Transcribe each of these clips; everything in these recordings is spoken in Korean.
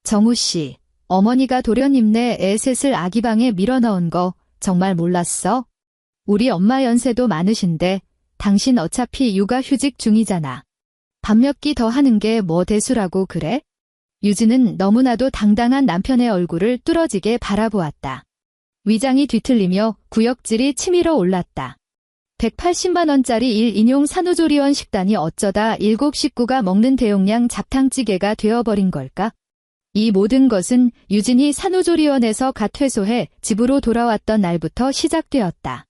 정우 씨, 어머니가 도련님네 애 셋을 아기방에 밀어넣은 거 정말 몰랐어? 우리 엄마 연세도 많으신데 당신 어차피 육아휴직 중이잖아. 밥 몇 끼 더 하는 게 뭐 대수라고 그래? 유진은 너무나도 당당한 남편의 얼굴을 뚫어지게 바라보았다. 위장이 뒤틀리며 구역질이 치밀어 올랐다. 180만 원짜리 1인용 산후조리원 식단이 어쩌다 7 식구가 먹는 대용량 잡탕찌개가 되어버린 걸까? 이 모든 것은 유진이 산후조리원에서 갓 퇴소해 집으로 돌아왔던 날부터 시작되었다.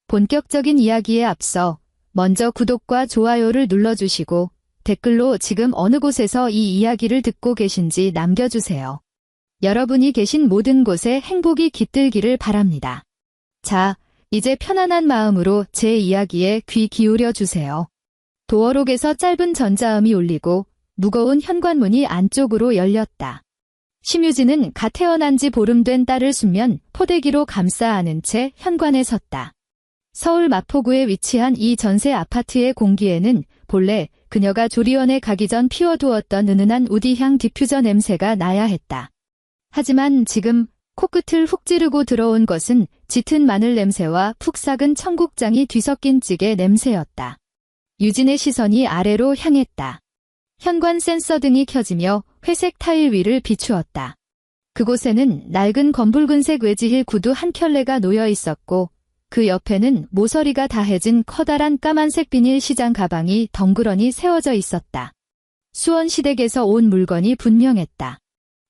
본격적인 이야기에 앞서 먼저 구독과 좋아요를 눌러주시고 댓글로 지금 어느 곳에서 이 이야기를 듣고 계신지 남겨주세요. 여러분이 계신 모든 곳에 행복이 깃들기를 바랍니다. 자, 이제 편안한 마음으로 제 이야기에 귀 기울여 주세요. 도어록에서 짧은 전자음이 울리고 무거운 현관문이 안쪽으로 열렸다. 심유진은 갓 태어난 지 보름 된 딸을 수면 포대기로 감싸 안은 채 현관에 섰다. 서울 마포구에 위치한 이 전세 아파트의 공기에는 본래 그녀가 조리원에 가기 전 피워두었던 은은한 우디향 디퓨저 냄새가 나야 했다. 하지만 지금 코끝을 훅 찌르고 들어온 것은 짙은 마늘 냄새와 푹 삭은 청국장이 뒤섞인 찌개 냄새였다. 유진의 시선이 아래로 향했다. 현관 센서 등이 켜지며 회색 타일 위를 비추었다. 그곳에는 낡은 검붉은색 외지힐 구두 한 켤레가 놓여 있었고 그 옆에는 모서리가 다해진 커다란 까만색 비닐 시장 가방이 덩그러니 세워져 있었다. 수원시댁에서 온 물건이 분명했다.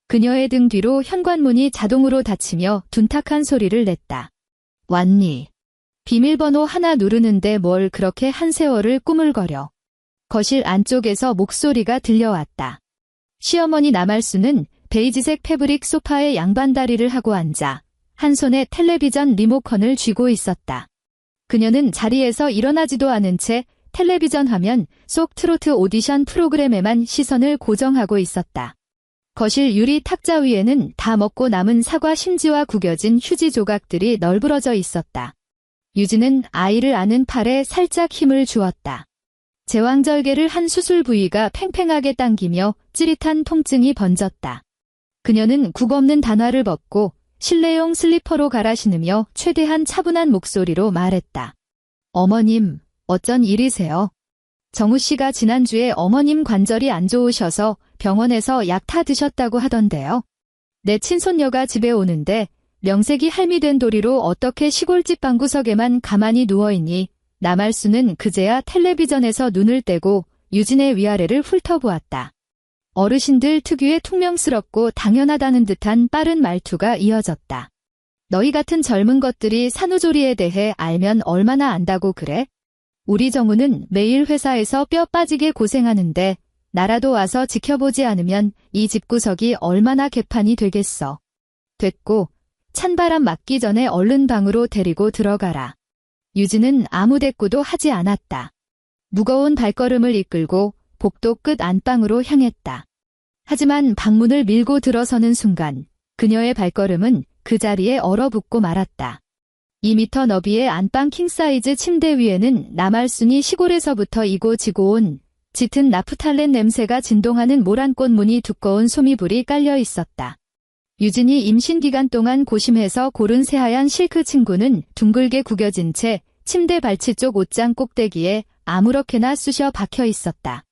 그녀의 등 뒤로 현관문이 자동으로 닫히며 둔탁한 소리를 냈다. 왔니? 비밀번호 하나 누르는데 뭘 그렇게 한 세월을 꾸물거려. 거실 안쪽에서 목소리가 들려왔다. 시어머니 나말수는 베이지색 패브릭 소파에 양반다리를 하고 앉아 한 손에 텔레비전 리모컨을 쥐고 있었다. 그녀는 자리에서 일어나지도 않은 채 텔레비전 화면 속 트로트 오디션 프로그램에만 시선을 고정하고 있었다. 거실 유리 탁자 위에는 다 먹고 남은 사과 심지와 구겨진 휴지 조각들이 널브러져 있었다. 유진은 아이를 안은 팔에 살짝 힘을 주었다. 제왕절개를 한 수술 부위가 팽팽하게 당기며 찌릿한 통증이 번졌다. 그녀는 국 없는 단화를 벗고 실내용 슬리퍼로 갈아 신으며 최대한 차분한 목소리로 말했다. 어머님, 어쩐 일이세요? 정우 씨가 지난주에 어머님 관절이 안 좋으셔서 병원에서 약 타 드셨다고 하던데요. 내 친손녀가 집에 오는데 명색이 할미 된 도리로 어떻게 시골집 방구석에만 가만히 누워있니? 나말수는 그제야 텔레비전에서 눈을 떼고 유진의 위아래를 훑어보았다. 어르신들 특유의 퉁명스럽고 당연하다는 듯한 빠른 말투가 이어졌다. 너희 같은 젊은 것들이 산후조리에 대해 알면 얼마나 안다고 그래? 우리 정우는 매일 회사에서 뼈 빠지게 고생하는데 나라도 와서 지켜보지 않으면 이 집구석이 얼마나 개판이 되겠어. 됐고, 찬바람 맞기 전에 얼른 방으로 데리고 들어가라. 유진은 아무 대꾸도 하지 않았다. 무거운 발걸음을 이끌고 복도 끝 안방으로 향했다. 하지만 방문을 밀고 들어서는 순간 그녀의 발걸음은 그 자리에 얼어붙고 말았다. 2m 너비의 안방 킹사이즈 침대 위에는 나말순이 시골에서부터 이고 지고 온 짙은 나프탈렌 냄새가 진동하는 모란꽃 무늬 두꺼운 소미불이 깔려 있었다. 유진이 임신 기간 동안 고심해서 고른 새하얀 실크 침구는 둥글게 구겨진 채 침대 발치 쪽 옷장 꼭대기에 아무렇게나 쑤셔 박혀 있었다.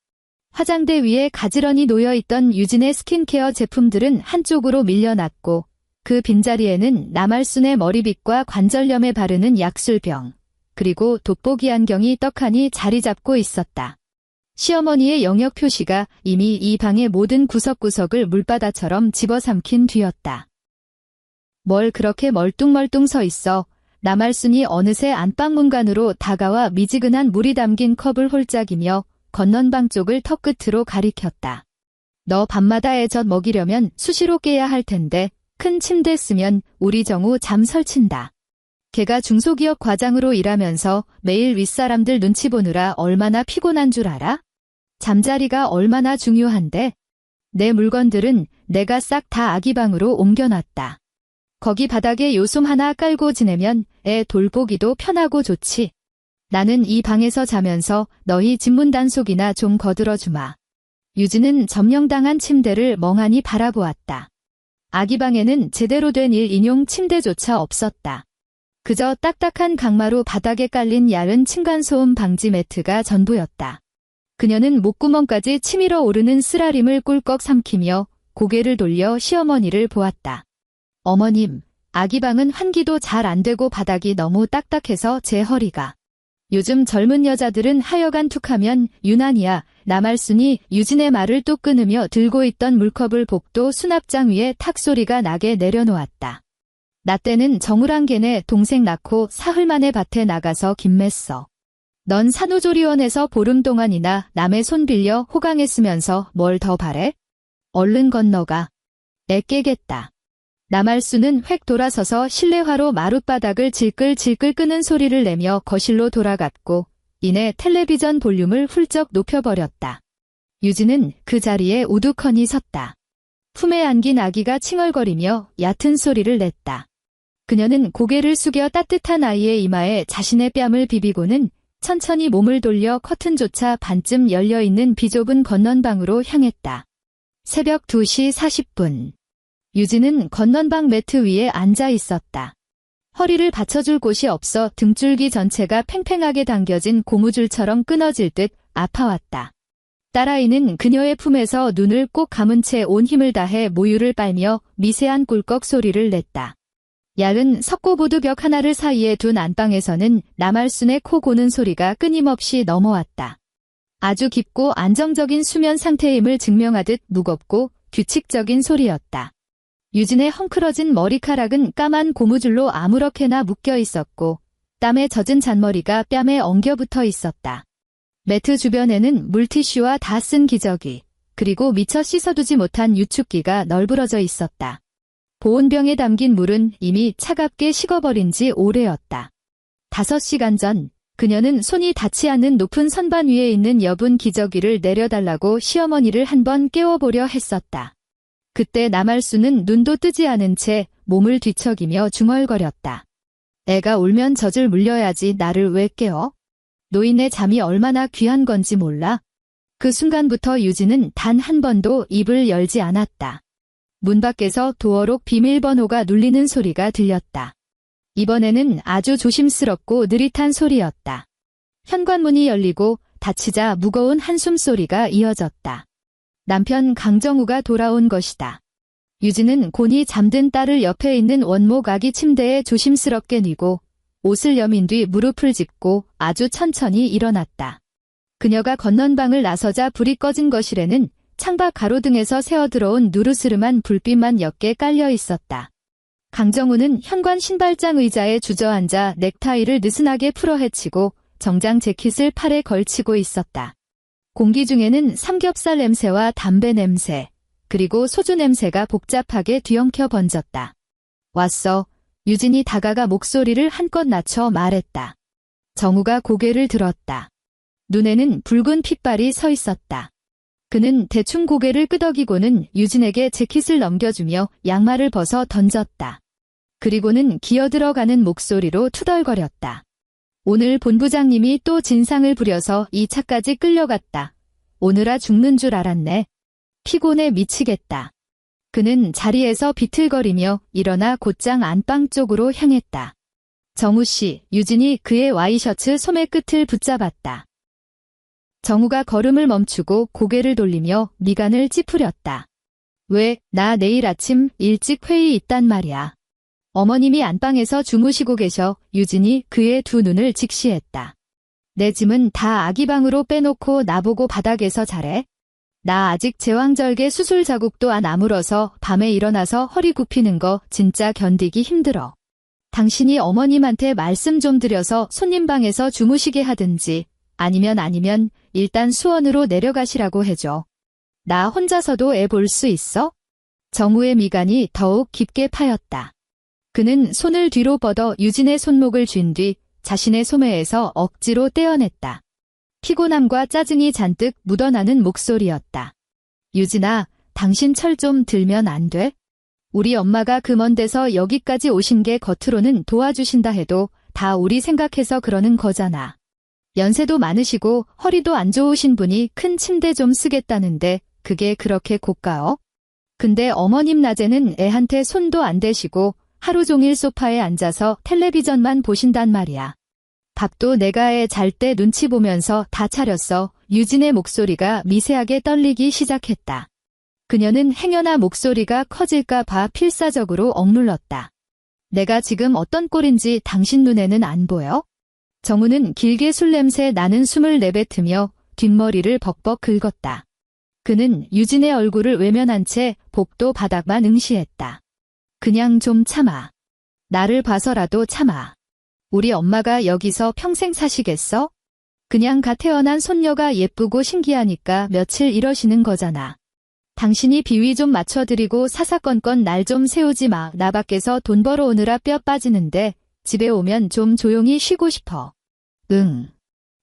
화장대 위에 가지런히 놓여있던 유진의 스킨케어 제품들은 한쪽으로 밀려났고 그 빈자리에는 나말순의 머리빗과 관절염에 바르는 약술병, 그리고 돋보기 안경이 떡하니 자리 잡고 있었다. 시어머니의 영역 표시가 이미 이 방의 모든 구석구석을 물바다처럼 집어삼킨 뒤였다. 뭘 그렇게 멀뚱멀뚱 서 있어. 나말순이 어느새 안방문간으로 다가와 미지근한 물이 담긴 컵을 홀짝이며 건넌방 쪽을 턱끝으로 가리켰다. 너 밤마다 애젖 먹이려면 수시로 깨야 할 텐데 큰 침대 쓰면 우리 정우 잠 설친다. 걔가 중소기업 과장으로 일하면서 매일 윗사람들 눈치 보느라 얼마나 피곤한 줄 알아? 잠자리가 얼마나 중요한데? 내 물건들은 내가 싹 다 아기 방으로 옮겨놨다. 거기 바닥에 요솜 하나 깔고 지내면 애 돌보기도 편하고 좋지. 나는 이 방에서 자면서 너희 집문 단속이나 좀 거들어주마. 유진은 점령당한 침대를 멍하니 바라보았다. 아기 방에는 제대로 된 1인용 침대조차 없었다. 그저 딱딱한 강마루 바닥에 깔린 얇은 층간소음 방지 매트가 전부였다. 그녀는 목구멍까지 치밀어 오르는 쓰라림을 꿀꺽 삼키며 고개를 돌려 시어머니를 보았다. 어머님, 아기 방은 환기도 잘 안 되고 바닥이 너무 딱딱해서 제 허리가. 요즘 젊은 여자들은 하여간 툭하면 유난이야. 나말순이 유진의 말을 뚝 끊으며 들고 있던 물컵을 복도 수납장 위에 탁 소리가 나게 내려놓았다. 나 때는 정우랑 걔네 동생 낳고 사흘 만에 밭에 나가서 김맸어. 넌 산후조리원에서 보름 동안이나 남의 손 빌려 호강했으면서 뭘 더 바래? 얼른 건너가. 애 깨겠다. 나말수는 획 돌아서서 실내화로 마룻바닥을 질끌질끌 끄는 소리를 내며 거실로 돌아갔고 이내 텔레비전 볼륨을 훌쩍 높여버렸다. 유진은 그 자리에 우두커니 섰다. 품에 안긴 아기가 칭얼거리며 얕은 소리를 냈다. 그녀는 고개를 숙여 따뜻한 아이의 이마에 자신의 뺨을 비비고는 천천히 몸을 돌려 커튼조차 반쯤 열려있는 비좁은 건넌방으로 향했다. 새벽 2시 40분. 유진은 건넌방 매트 위에 앉아 있었다. 허리를 받쳐줄 곳이 없어 등줄기 전체가 팽팽하게 당겨진 고무줄처럼 끊어질 듯 아파왔다. 딸아이는 그녀의 품에서 눈을 꼭 감은 채 온 힘을 다해 모유를 빨며 미세한 꿀꺽 소리를 냈다. 얇은 석고보드 벽 하나를 사이에 둔 안방에서는 나말순의 코 고는 소리가 끊임없이 넘어왔다. 아주 깊고 안정적인 수면 상태임을 증명하듯 무겁고 규칙적인 소리였다. 유진의 헝클어진 머리카락은 까만 고무줄로 아무렇게나 묶여 있었고 땀에 젖은 잔머리가 뺨에 엉겨붙어 있었다. 매트 주변에는 물티슈와 다 쓴 기저귀, 그리고 미처 씻어두지 못한 유축기가 널브러져 있었다. 보온병에 담긴 물은 이미 차갑게 식어버린 지 오래였다. 5시간 전 그녀는 손이 닿지 않는 높은 선반 위에 있는 여분 기저귀를 내려달라고 시어머니를 한번 깨워보려 했었다. 그때 나말수는 눈도 뜨지 않은 채 몸을 뒤척이며 중얼거렸다. 애가 울면 젖을 물려야지 나를 왜 깨워? 노인의 잠이 얼마나 귀한 건지 몰라? 그 순간부터 유진은 단 한 번도 입을 열지 않았다. 문 밖에서 도어록 비밀번호가 눌리는 소리가 들렸다. 이번에는 아주 조심스럽고 느릿한 소리였다. 현관문이 열리고 닫히자 무거운 한숨 소리가 이어졌다. 남편 강정우가 돌아온 것이다. 유진은 곤히 잠든 딸을 옆에 있는 원목 아기 침대에 조심스럽게 뉘고 옷을 여민 뒤 무릎을 짚고 아주 천천히 일어났다. 그녀가 건넌방을 나서자 불이 꺼진 거실에는 창밖 가로등에서 새어들어온 누르스름한 불빛만 옅게 깔려 있었다. 강정우는 현관 신발장 의자에 주저앉아 넥타이를 느슨하게 풀어헤치고 정장 재킷을 팔에 걸치고 있었다. 공기 중에는 삼겹살 냄새와 담배 냄새, 그리고 소주 냄새가 복잡하게 뒤엉켜 번졌다. 왔어. 유진이 다가가 목소리를 한껏 낮춰 말했다. 정우가 고개를 들었다. 눈에는 붉은 핏발이 서 있었다. 그는 대충 고개를 끄덕이고는 유진에게 재킷을 넘겨주며 양말을 벗어 던졌다. 그리고는 기어들어가는 목소리로 투덜거렸다. 오늘 본부장님이 또 진상을 부려서 이 차까지 끌려갔다. 오늘아 죽는 줄 알았네. 피곤해 미치겠다. 그는 자리에서 비틀거리며 일어나 곧장 안방 쪽으로 향했다. 정우 씨, 유진이 그의 와이셔츠 소매 끝을 붙잡았다. 정우가 걸음을 멈추고 고개를 돌리며 미간을 찌푸렸다. 왜, 나 내일 아침 일찍 회의 있단 말이야. 어머님이 안방에서 주무시고 계셔. 유진이 그의 두 눈을 직시했다. 내 짐은 다 아기 방으로 빼놓고 나보고 바닥에서 자래? 나 아직 제왕절개 수술 자국도 안 아물어서 밤에 일어나서 허리 굽히는 거 진짜 견디기 힘들어. 당신이 어머님한테 말씀 좀 드려서 손님 방에서 주무시게 하든지 아니면 일단 수원으로 내려가시라고 해줘. 나 혼자서도 애 볼 수 있어? 정우의 미간이 더욱 깊게 파였다. 그는 손을 뒤로 뻗어 유진의 손목을 쥔 뒤 자신의 소매에서 억지로 떼어냈다. 피곤함과 짜증이 잔뜩 묻어나는 목소리였다. 유진아, 당신 철 좀 들면 안 돼? 우리 엄마가 그 먼 데서 여기까지 오신 게 겉으로는 도와주신다 해도 다 우리 생각해서 그러는 거잖아. 연세도 많으시고 허리도 안 좋으신 분이 큰 침대 좀 쓰겠다는데 그게 그렇게 고가워? 근데 어머님 낮에는 애한테 손도 안 대시고 하루 종일 소파에 앉아서 텔레비전만 보신단 말이야. 밥도 내가 애 잘 때 눈치 보면서 다 차렸어. 유진의 목소리가 미세하게 떨리기 시작했다. 그녀는 행여나 목소리가 커질까 봐 필사적으로 억눌렀다. 내가 지금 어떤 꼴인지 당신 눈에는 안 보여? 정우는 길게 술 냄새 나는 숨을 내뱉으며 뒷머리를 벅벅 긁었다. 그는 유진의 얼굴을 외면한 채 복도 바닥만 응시했다. 그냥 좀 참아. 나를 봐서라도 참아. 우리 엄마가 여기서 평생 사시겠어? 그냥 갓 태어난 손녀가 예쁘고 신기하니까 며칠 이러시는 거잖아. 당신이 비위 좀 맞춰드리고 사사건건 날 좀 세우지 마. 나 밖에서 돈 벌어오느라 뼈 빠지는데 집에 오면 좀 조용히 쉬고 싶어. 응.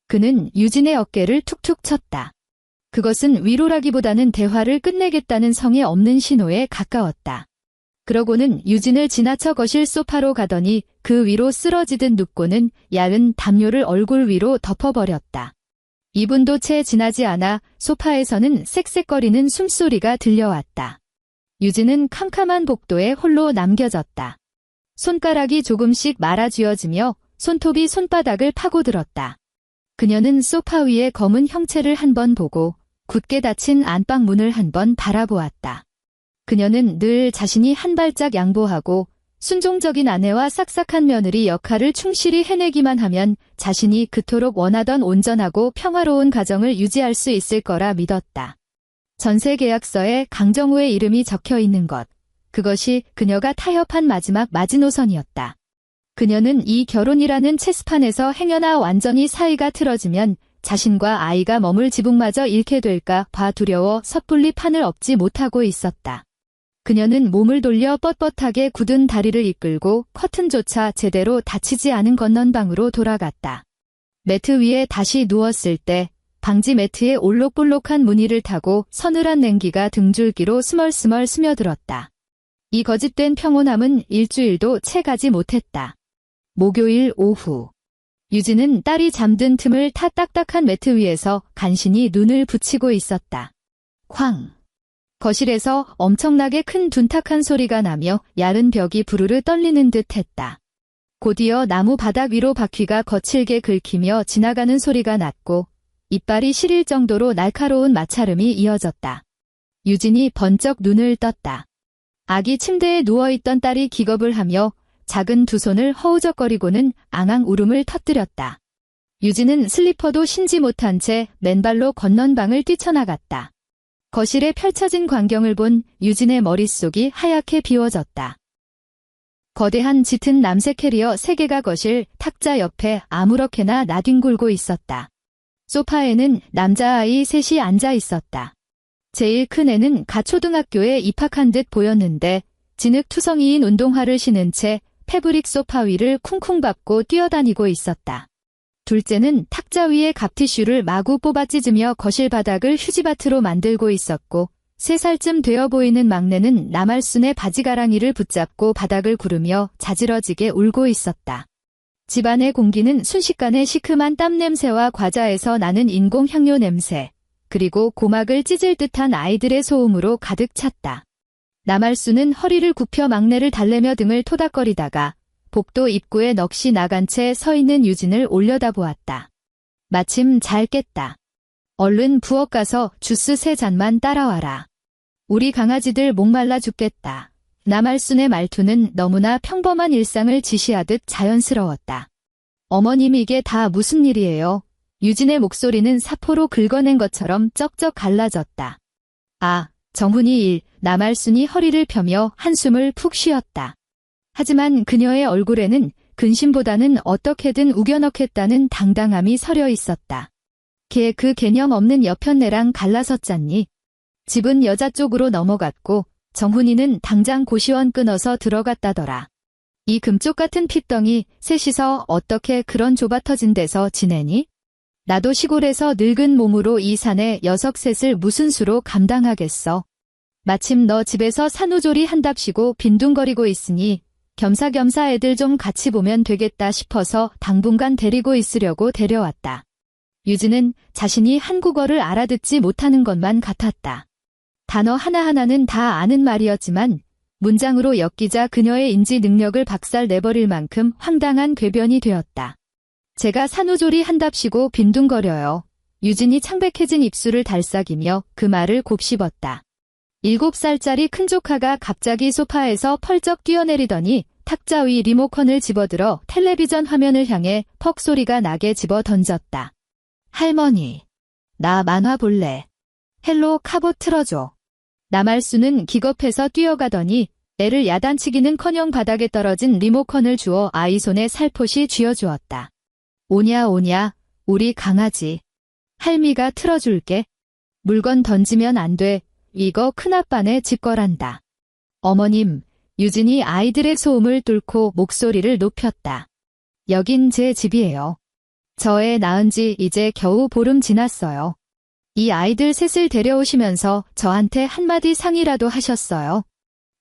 그는 유진의 어깨를 툭툭 쳤다. 그것은 위로라기보다는 대화를 끝내겠다는 성에 없는 신호에 가까웠다. 그러고는 유진을 지나쳐 거실 소파로 가더니 그 위로 쓰러지듯 눕고는 야른 담요를 얼굴 위로 덮어버렸다. 2분도 채 지나지 않아 소파에서는 쌕쌕거리는 숨소리가 들려왔다. 유진은 캄캄한 복도에 홀로 남겨졌다. 손가락이 조금씩 말아쥐어지며 손톱이 손바닥을 파고들었다. 그녀는 소파 위의 검은 형체를 한 번 보고 굳게 닫힌 안방 문을 한 번 바라보았다. 그녀는 늘 자신이 한 발짝 양보하고 순종적인 아내와 싹싹한 며느리 역할을 충실히 해내기만 하면 자신이 그토록 원하던 온전하고 평화로운 가정을 유지할 수 있을 거라 믿었다. 전세 계약서에 강정우의 이름이 적혀 있는 것, 그것이 그녀가 타협한 마지막 마지노선이었다. 그녀는 이 결혼이라는 체스판에서 행여나 완전히 사이가 틀어지면 자신과 아이가 머물 지붕마저 잃게 될까 봐 두려워 섣불리 판을 엎지 못하고 있었다. 그녀는 몸을 돌려 뻣뻣하게 굳은 다리를 이끌고 커튼조차 제대로 닫히지 않은 건넌방으로 돌아갔다. 매트 위에 다시 누웠을 때 방지 매트에 올록볼록한 무늬를 타고 서늘한 냉기가 등줄기로 스멀스멀 스며들었다. 이 거짓된 평온함은 일주일도 채 가지 못했다. 목요일 오후. 유진은 딸이 잠든 틈을 타 딱딱한 매트 위에서 간신히 눈을 붙이고 있었다. 쾅. 거실에서 엄청나게 큰 둔탁한 소리가 나며 야른 벽이 부르르 떨리는 듯 했다. 곧이어 나무 바닥 위로 바퀴가 거칠게 긁히며 지나가는 소리가 났고 이빨이 시릴 정도로 날카로운 마찰음이 이어졌다. 유진이 번쩍 눈을 떴다. 아기 침대에 누워있던 딸이 기겁을 하며 작은 두 손을 허우적거리고는 앙앙 울음을 터뜨렸다. 유진은 슬리퍼도 신지 못한 채 맨발로 건넌방을 뛰쳐나갔다. 거실에 펼쳐진 광경을 본 유진의 머릿속이 하얗게 비워졌다. 거대한 짙은 남색 캐리어 3개가 거실 탁자 옆에 아무렇게나 나뒹굴고 있었다. 소파에는 남자아이 셋이 앉아 있었다. 제일 큰 애는 갓 초등학교에 입학한 듯 보였는데 진흙투성이인 운동화를 신은 채 패브릭 소파 위를 쿵쿵 밟고 뛰어다니고 있었다. 둘째는 탁자 위에 갑티슈를 마구 뽑아 찢으며 거실 바닥을 휴지밭으로 만들고 있었고 3살쯤 되어 보이는 막내는 나말순의 바지가랑이를 붙잡고 바닥을 구르며 자지러지게 울고 있었다. 집안의 공기는 순식간에 시큼한 땀 냄새와 과자에서 나는 인공 향료 냄새, 그리고 고막을 찢을 듯한 아이들의 소음으로 가득 찼다. 나말순은 허리를 굽혀 막내를 달래며 등을 토닥거리다가 복도 입구에 넋이 나간 채 서 있는 유진을 올려다보았다. 마침 잘 깼다. 얼른 부엌 가서 주스 3잔만 따라와라. 우리 강아지들 목말라 죽겠다. 나말순의 말투는 너무나 평범한 일상을 지시하듯 자연스러웠다. 어머님 이게 다 무슨 일이에요? 유진의 목소리는 사포로 긁어낸 것처럼 쩍쩍 갈라졌다. 아, 정훈이 나말순이 허리를 펴며 한숨을 푹 쉬었다. 하지만 그녀의 얼굴에는 근심보다는 어떻게든 우겨넣겠다는 당당함이 서려 있었다. 걔 그 개념 없는 여편네랑 갈라섰잖니. 집은 여자 쪽으로 넘어갔고 정훈이는 당장 고시원 끊어서 들어갔다더라. 이 금쪽 같은 핏덩이 셋이서 어떻게 그런 좁아터진 데서 지내니? 나도 시골에서 늙은 몸으로 이 산에 녀석 셋을 무슨 수로 감당하겠어. 마침 너 집에서 산후조리 한답시고 빈둥거리고 있으니 겸사겸사 애들 좀 같이 보면 되겠다 싶어서 당분간 데리고 있으려고 데려왔다. 유진은 자신이 한국어를 알아듣지 못하는 것만 같았다. 단어 하나하나는 다 아는 말이었지만 문장으로 엮이자 그녀의 인지 능력을 박살내버릴 만큼 황당한 궤변이 되었다. 제가 산후조리 한답시고 빈둥거려요. 유진이 창백해진 입술을 달싹이며 그 말을 곱씹었다. 7살짜리 큰 조카가 갑자기 소파에서 펄쩍 뛰어내리더니 탁자 위 리모컨을 집어들어 텔레비전 화면을 향해 퍽 소리가 나게 집어 던졌다. 할머니, 나 만화 볼래. 헬로 카보 틀어줘. 나말수는 기겁해서 뛰어가더니 애를 야단치기는커녕 바닥에 떨어진 리모컨을 주워 아이 손에 살포시 쥐어주었다. 오냐 오냐, 우리 강아지. 할미가 틀어줄게. 물건 던지면 안 돼. 이거 큰아빠네 집 거란다. 어머님, 유진이 아이들의 소음을 뚫고 목소리를 높였다. 여긴 제 집이에요. 저 애 낳은 지 이제 겨우 보름 지났어요. 이 아이들 셋을 데려오시면서 저한테 한마디 상의라도 하셨어요.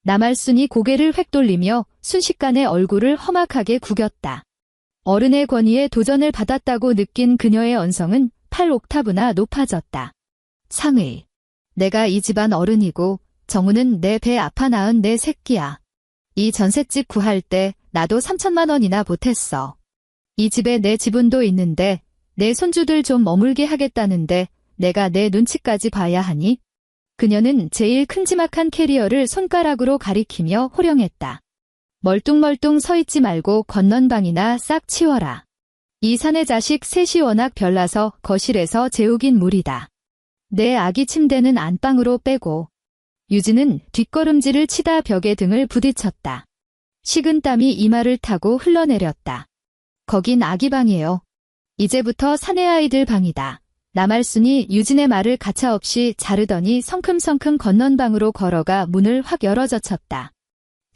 나말순이 고개를 획 돌리며 순식간에 얼굴을 험악하게 구겼다. 어른의 권위에 도전을 받았다고 느낀 그녀의 언성은 8옥타브나 높아졌다. 상의. 내가 이 집안 어른이고 정우는 내 배 아파 낳은 내 새끼야. 이 전셋집 구할 때 나도 3천만 원이나 보탰어. 이 집에 내 지분도 있는데 내 손주들 좀 머물게 하겠다는데 내가 내 눈치까지 봐야 하니? 그녀는 제일 큼지막한 캐리어를 손가락으로 가리키며 호령했다. 멀뚱멀뚱 서 있지 말고 건넌방이나 싹 치워라. 이 사내 자식 셋이 워낙 별나서 거실에서 재우긴 무리다. 내 아기 침대는 안방으로 빼고. 유진은 뒷걸음질을 치다 벽에 등을 부딪혔다. 식은땀이 이마를 타고 흘러내렸다. 거긴 아기 방이에요. 이제부터 사내 아이들 방이다. 나말순이 유진의 말을 가차없이 자르더니 성큼성큼 건넌방으로 걸어가 문을 확 열어젖혔다.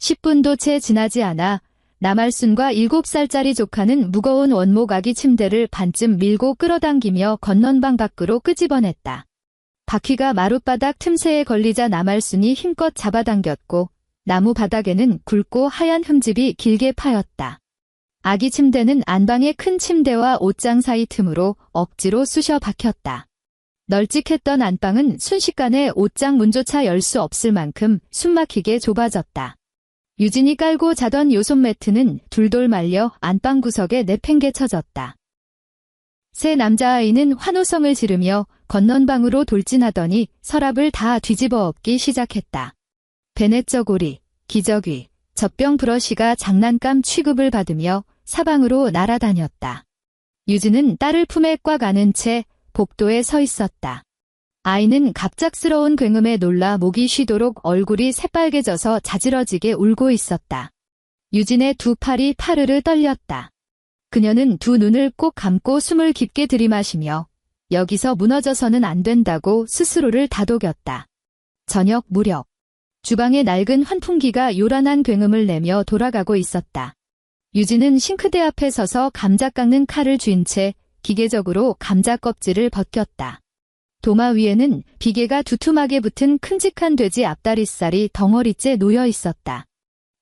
10분도 채 지나지 않아 나말순과 7살짜리 조카는 무거운 원목 아기 침대를 반쯤 밀고 끌어당기며 건넌방 밖으로 끄집어냈다. 바퀴가 마룻바닥 틈새에 걸리자 나말순이 힘껏 잡아당겼고 나무 바닥에는 굵고 하얀 흠집이 길게 파였다. 아기 침대는 안방의 큰 침대와 옷장 사이 틈으로 억지로 쑤셔 박혔다. 널찍했던 안방은 순식간에 옷장 문조차 열 수 없을 만큼 숨막히게 좁아졌다. 유진이 깔고 자던 요손 매트는 둘돌 말려 안방 구석에 내팽개쳐졌다. 새 남자아이는 환호성을 지르며 건넌방으로 돌진하더니 서랍을 다 뒤집어 엎기 시작했다. 베넷저고리, 기저귀, 젖병 브러쉬가 장난감 취급을 받으며 사방으로 날아다녔다. 유진은 딸을 품에 꽉 안은 채 복도에 서 있었다. 아이는 갑작스러운 굉음에 놀라 목이 쉬도록 얼굴이 새빨개져서 자지러지게 울고 있었다. 유진의 두 팔이 파르르 떨렸다. 그녀는 두 눈을 꼭 감고 숨을 깊게 들이마시며 여기서 무너져서는 안 된다고 스스로를 다독였다. 저녁 무렵 주방의 낡은 환풍기가 요란한 굉음을 내며 돌아가고 있었다. 유진은 싱크대 앞에 서서 감자 깎는 칼을 쥔 채 기계적으로 감자 껍질을 벗겼다. 도마 위에는 비계가 두툼하게 붙은 큼직한 돼지 앞다리살이 덩어리째 놓여 있었다.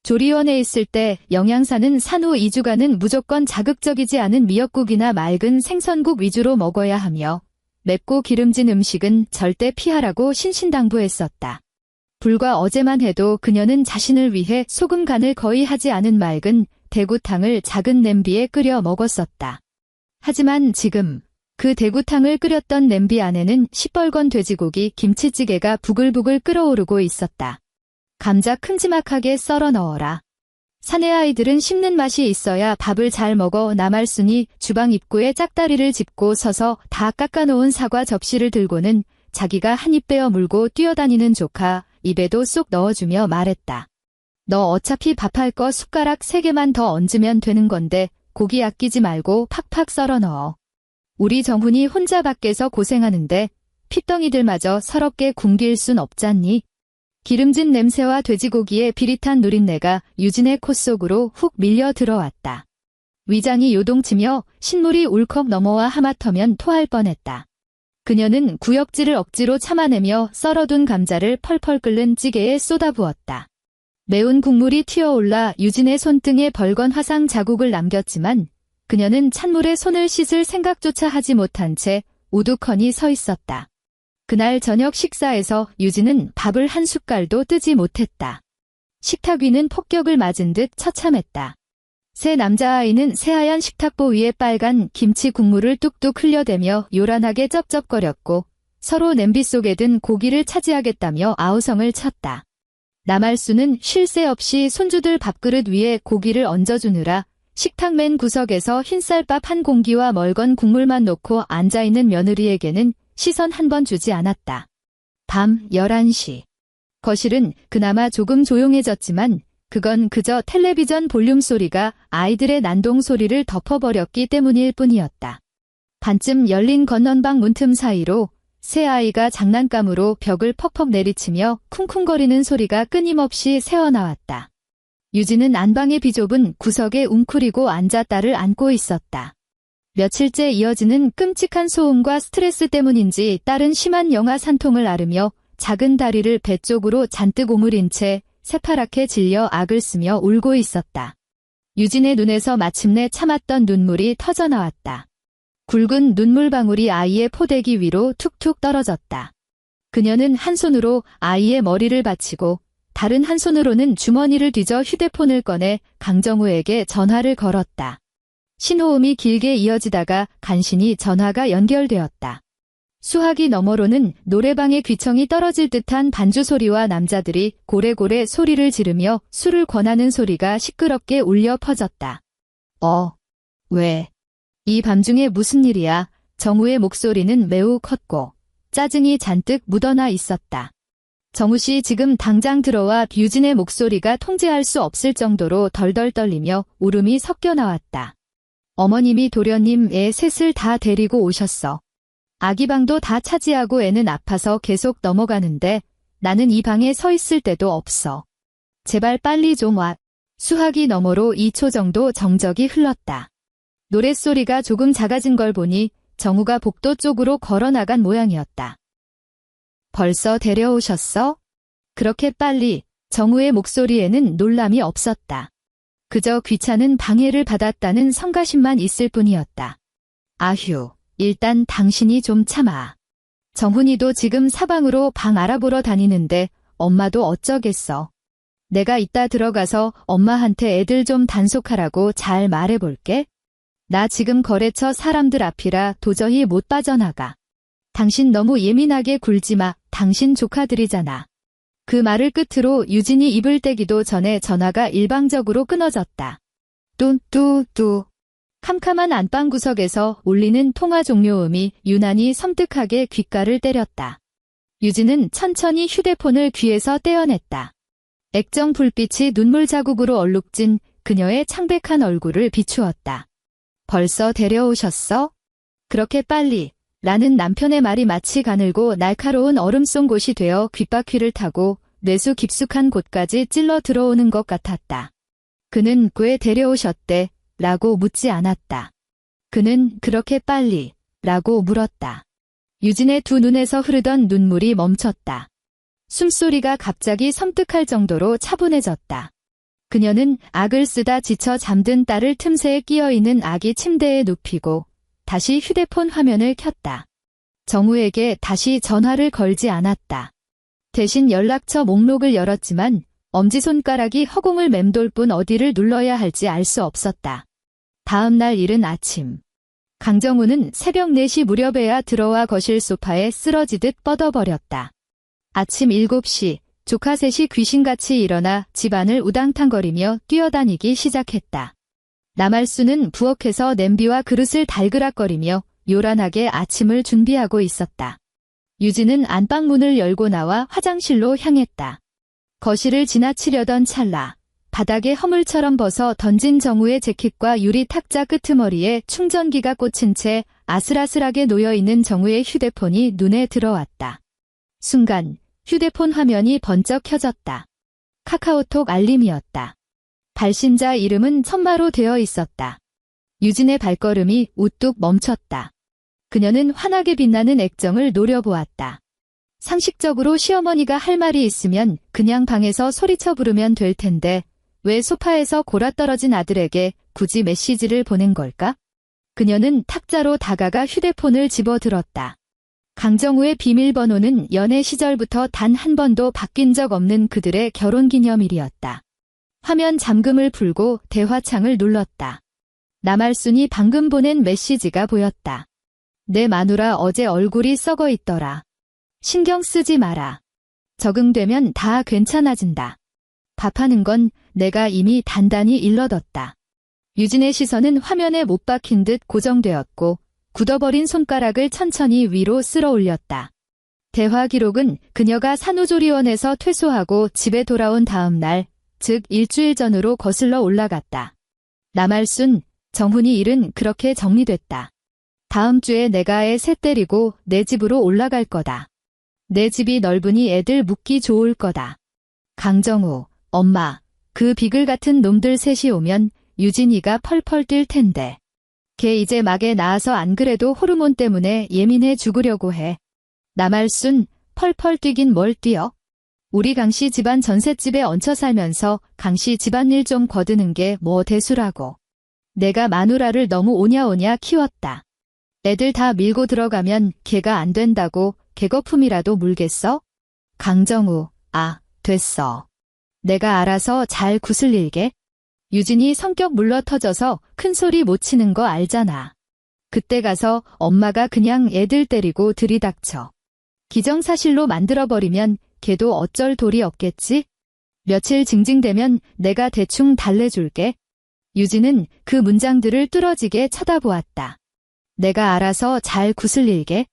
조리원에 있을 때 영양사는 산후 2주간은 무조건 자극적이지 않은 미역국이나 맑은 생선국 위주로 먹어야 하며 맵고 기름진 음식은 절대 피하라고 신신당부했었다. 불과 어제만 해도 그녀는 자신을 위해 소금 간을 거의 하지 않은 맑은 대구탕을 작은 냄비에 끓여 먹었었다. 하지만 지금 그 대구탕을 끓였던 냄비 안에는 시뻘건 돼지고기 김치찌개가 부글부글 끓어오르고 있었다. 감자 큼지막하게 썰어 넣어라. 사내 아이들은 씹는 맛이 있어야 밥을 잘 먹어. 나말순이 주방 입구에 짝다리를 짚고 서서 다 깎아놓은 사과 접시를 들고는 자기가 한 입 빼어 물고 뛰어다니는 조카 입에도 쏙 넣어주며 말했다. 너 어차피 밥할 거 숟가락 3개만 더 얹으면 되는 건데 고기 아끼지 말고 팍팍 썰어 넣어. 우리 정훈이 혼자 밖에서 고생하는데 핏덩이들마저 서럽게 굶길 순 없잖니. 기름진 냄새와 돼지고기의 비릿한 누린내가 유진의 코 속으로 훅 밀려 들어왔다. 위장이 요동치며 신물이 울컥 넘어와 하마터면 토할 뻔했다. 그녀는 구역질을 억지로 참아내며 썰어둔 감자를 펄펄 끓는 찌개에 쏟아부었다. 매운 국물이 튀어올라 유진의 손등에 벌건 화상 자국을 남겼지만 그녀는 찬물에 손을 씻을 생각조차 하지 못한 채 우두커니 서 있었다. 그날 저녁 식사에서 유진은 밥을 한 숟갈도 뜨지 못했다. 식탁 위는 폭격을 맞은 듯 처참했다. 세 남자아이는 새하얀 식탁보 위에 빨간 김치 국물을 뚝뚝 흘려대며 요란하게 쩝쩝거렸고 서로 냄비 속에 든 고기를 차지하겠다며 아우성을 쳤다. 남할수는 쉴 새 없이 손주들 밥그릇 위에 고기를 얹어주느라 식탁 맨 구석에서 흰쌀밥 한 공기와 멀건 국물만 놓고 앉아있는 며느리에게는 시선 한 번 주지 않았다. 밤 11시. 거실은 그나마 조금 조용해졌지만 그건 그저 텔레비전 볼륨 소리가 아이들의 난동 소리를 덮어버렸기 때문일 뿐이었다. 반쯤 열린 건넌방 문틈 사이로 새 아이가 장난감으로 벽을 퍽퍽 내리치며 쿵쿵거리는 소리가 끊임없이 새어나왔다. 유진은 안방의 비좁은 구석에 웅크리고 앉아 딸을 안고 있었다. 며칠째 이어지는 끔찍한 소음과 스트레스 때문인지 딸은 심한 영하 산통을 앓으며 작은 다리를 배 쪽으로 잔뜩 오므린 채 새파랗게 질려 악을 쓰며 울고 있었다. 유진의 눈에서 마침내 참았던 눈물이 터져나왔다. 굵은 눈물방울이 아이의 포대기 위로 툭툭 떨어졌다. 그녀는 한 손으로 아이의 머리를 받치고 다른 한 손으로는 주머니를 뒤져 휴대폰을 꺼내 강정우에게 전화를 걸었다. 신호음이 길게 이어지다가 간신히 전화가 연결되었다. 수화기 너머로는 노래방의 귀청이 떨어질 듯한 반주 소리와 남자들이 고래고래 소리를 지르며 술을 권하는 소리가 시끄럽게 울려 퍼졌다. 왜? 이 밤중에 무슨 일이야? 정우의 목소리는 매우 컸고 짜증이 잔뜩 묻어나 있었다. 정우 씨 지금 당장 들어와. 유진의 목소리가 통제할 수 없을 정도로 덜덜 떨리며 울음이 섞여 나왔다. 어머님이 도련님 애 셋을 다 데리고 오셨어. 아기 방도 다 차지하고 애는 아파서 계속 넘어가는데 나는 이 방에 서 있을 데도 없어. 제발 빨리 좀 와. 수화기 너머로 2초 정도 정적이 흘렀다. 노랫소리가 조금 작아진 걸 보니 정우가 복도 쪽으로 걸어 나간 모양이었다. 벌써 데려오셨어? 그렇게 빨리? 정우의 목소리에는 놀람이 없었다. 그저 귀찮은 방해를 받았다는 성가심만 있을 뿐이었다. 아휴, 일단 당신이 좀 참아. 정훈이도 지금 사방으로 방 알아보러 다니는데 엄마도 어쩌겠어. 내가 이따 들어가서 엄마한테 애들 좀 단속하라고 잘 말해볼게. 나 지금 거래처 사람들 앞이라 도저히 못 빠져나가. 당신 너무 예민하게 굴지 마. 당신 조카들이잖아. 그 말을 끝으로 유진이 입을 떼기도 전에 전화가 일방적으로 끊어졌다. 뚜뚜뚜. 캄캄한 안방 구석에서 울리는 통화 종료음이 유난히 섬뜩하게 귓가를 때렸다. 유진은 천천히 휴대폰을 귀에서 떼어냈다. 액정 불빛이 눈물 자국으로 얼룩진 그녀의 창백한 얼굴을 비추었다. 벌써 데려오셨어? 그렇게 빨리? 라는 남편의 말이 마치 가늘고 날카로운 얼음송곳이 되어 귓바퀴를 타고 뇌수 깊숙한 곳까지 찔러 들어오는 것 같았다. 그는 왜 데려오셨대? 라고 묻지 않았다. 그는 그렇게 빨리? 라고 물었다. 유진의 두 눈에서 흐르던 눈물이 멈췄다. 숨소리가 갑자기 섬뜩할 정도로 차분해졌다. 그녀는 악을 쓰다 지쳐 잠든 딸을 틈새에 끼어있는 아기 침대에 눕히고 다시 휴대폰 화면을 켰다. 정우에게 다시 전화를 걸지 않았다. 대신 연락처 목록을 열었지만 엄지손가락이 허공을 맴돌 뿐 어디를 눌러야 할지 알 수 없었다. 다음 날 이른 아침. 강정우는 새벽 4시 무렵에야 들어와 거실 소파에 쓰러지듯 뻗어버렸다. 아침 7시 조카 셋이 귀신같이 일어나 집안을 우당탕거리며 뛰어다니기 시작했다. 남할수는 부엌에서 냄비와 그릇을 달그락거리며 요란하게 아침을 준비하고 있었다. 유진은 안방문을 열고 나와 화장실로 향했다. 거실을 지나치려던 찰나 바닥에 허물처럼 벗어 던진 정우의 재킷과 유리 탁자 끄트머리에 충전기가 꽂힌 채 아슬아슬하게 놓여있는 정우의 휴대폰이 눈에 들어왔다. 순간 휴대폰 화면이 번쩍 켜졌다. 카카오톡 알림이었다. 발신자 이름은 천마로 되어 있었다. 유진의 발걸음이 우뚝 멈췄다. 그녀는 환하게 빛나는 액정을 노려보았다. 상식적으로 시어머니가 할 말이 있으면 그냥 방에서 소리쳐 부르면 될 텐데 왜 소파에서 골아떨어진 아들에게 굳이 메시지를 보낸 걸까? 그녀는 탁자로 다가가 휴대폰을 집어들었다. 강정우의 비밀번호는 연애 시절부터 단 한 번도 바뀐 적 없는 그들의 결혼기념일이었다. 화면 잠금을 풀고 대화창을 눌렀다. 남할순이 방금 보낸 메시지가 보였다. 내 마누라 어제 얼굴이 썩어 있더라. 신경 쓰지 마라. 적응되면 다 괜찮아진다. 밥하는 건 내가 이미 단단히 일러뒀다. 유진의 시선은 화면에 못 박힌 듯 고정되었고 굳어버린 손가락을 천천히 위로 쓸어 올렸다. 대화 기록은 그녀가 산후조리원에서 퇴소하고 집에 돌아온 다음 날, 즉 일주일 전으로 거슬러 올라갔다. 남할순, 정훈이 일은 그렇게 정리됐다. 다음 주에 내가 애 셋 데리고 내 집으로 올라갈 거다. 내 집이 넓으니 애들 묵기 좋을 거다. 강정우, 엄마, 그 비글 같은 놈들 셋이 오면 유진이가 펄펄 뛸 텐데. 걔 이제 막에 나와서 안 그래도 호르몬 때문에 예민해 죽으려고 해. 남할순, 펄펄 뛰긴 뭘 뛰어? 우리 강씨 집안 전셋집에 얹혀 살면서 강씨 집안일 좀 거드는 게 뭐 대수라고. 내가 마누라를 너무 오냐오냐 키웠다. 애들 다 밀고 들어가면 걔가 안 된다고 개거품이라도 물겠어? 강정우, 아, 됐어. 내가 알아서 잘 구슬릴게. 유진이 성격 물러터져서 큰 소리 못 치는 거 알잖아. 그때 가서 엄마가 그냥 애들 때리고 들이닥쳐. 기정사실로 만들어버리면 걔도 어쩔 도리 없겠지? 며칠 징징대면 내가 대충 달래줄게. 유진은 그 문장들을 뚫어지게 쳐다보았다. 내가 알아서 잘 구슬릴게.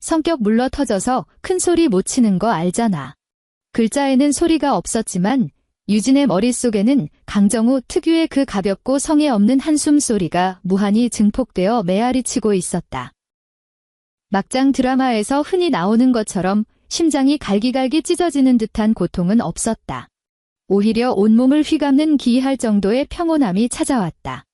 성격 물러터져서 큰 소리 못 치는 거 알잖아. 글자에는 소리가 없었지만 유진의 머릿속에는 강정우 특유의 그 가볍고 성에 없는 한숨 소리가 무한히 증폭되어 메아리치고 있었다. 막장 드라마에서 흔히 나오는 것처럼 심장이 갈기갈기 찢어지는 듯한 고통은 없었다. 오히려 온몸을 휘감는 기이할 정도의 평온함이 찾아왔다.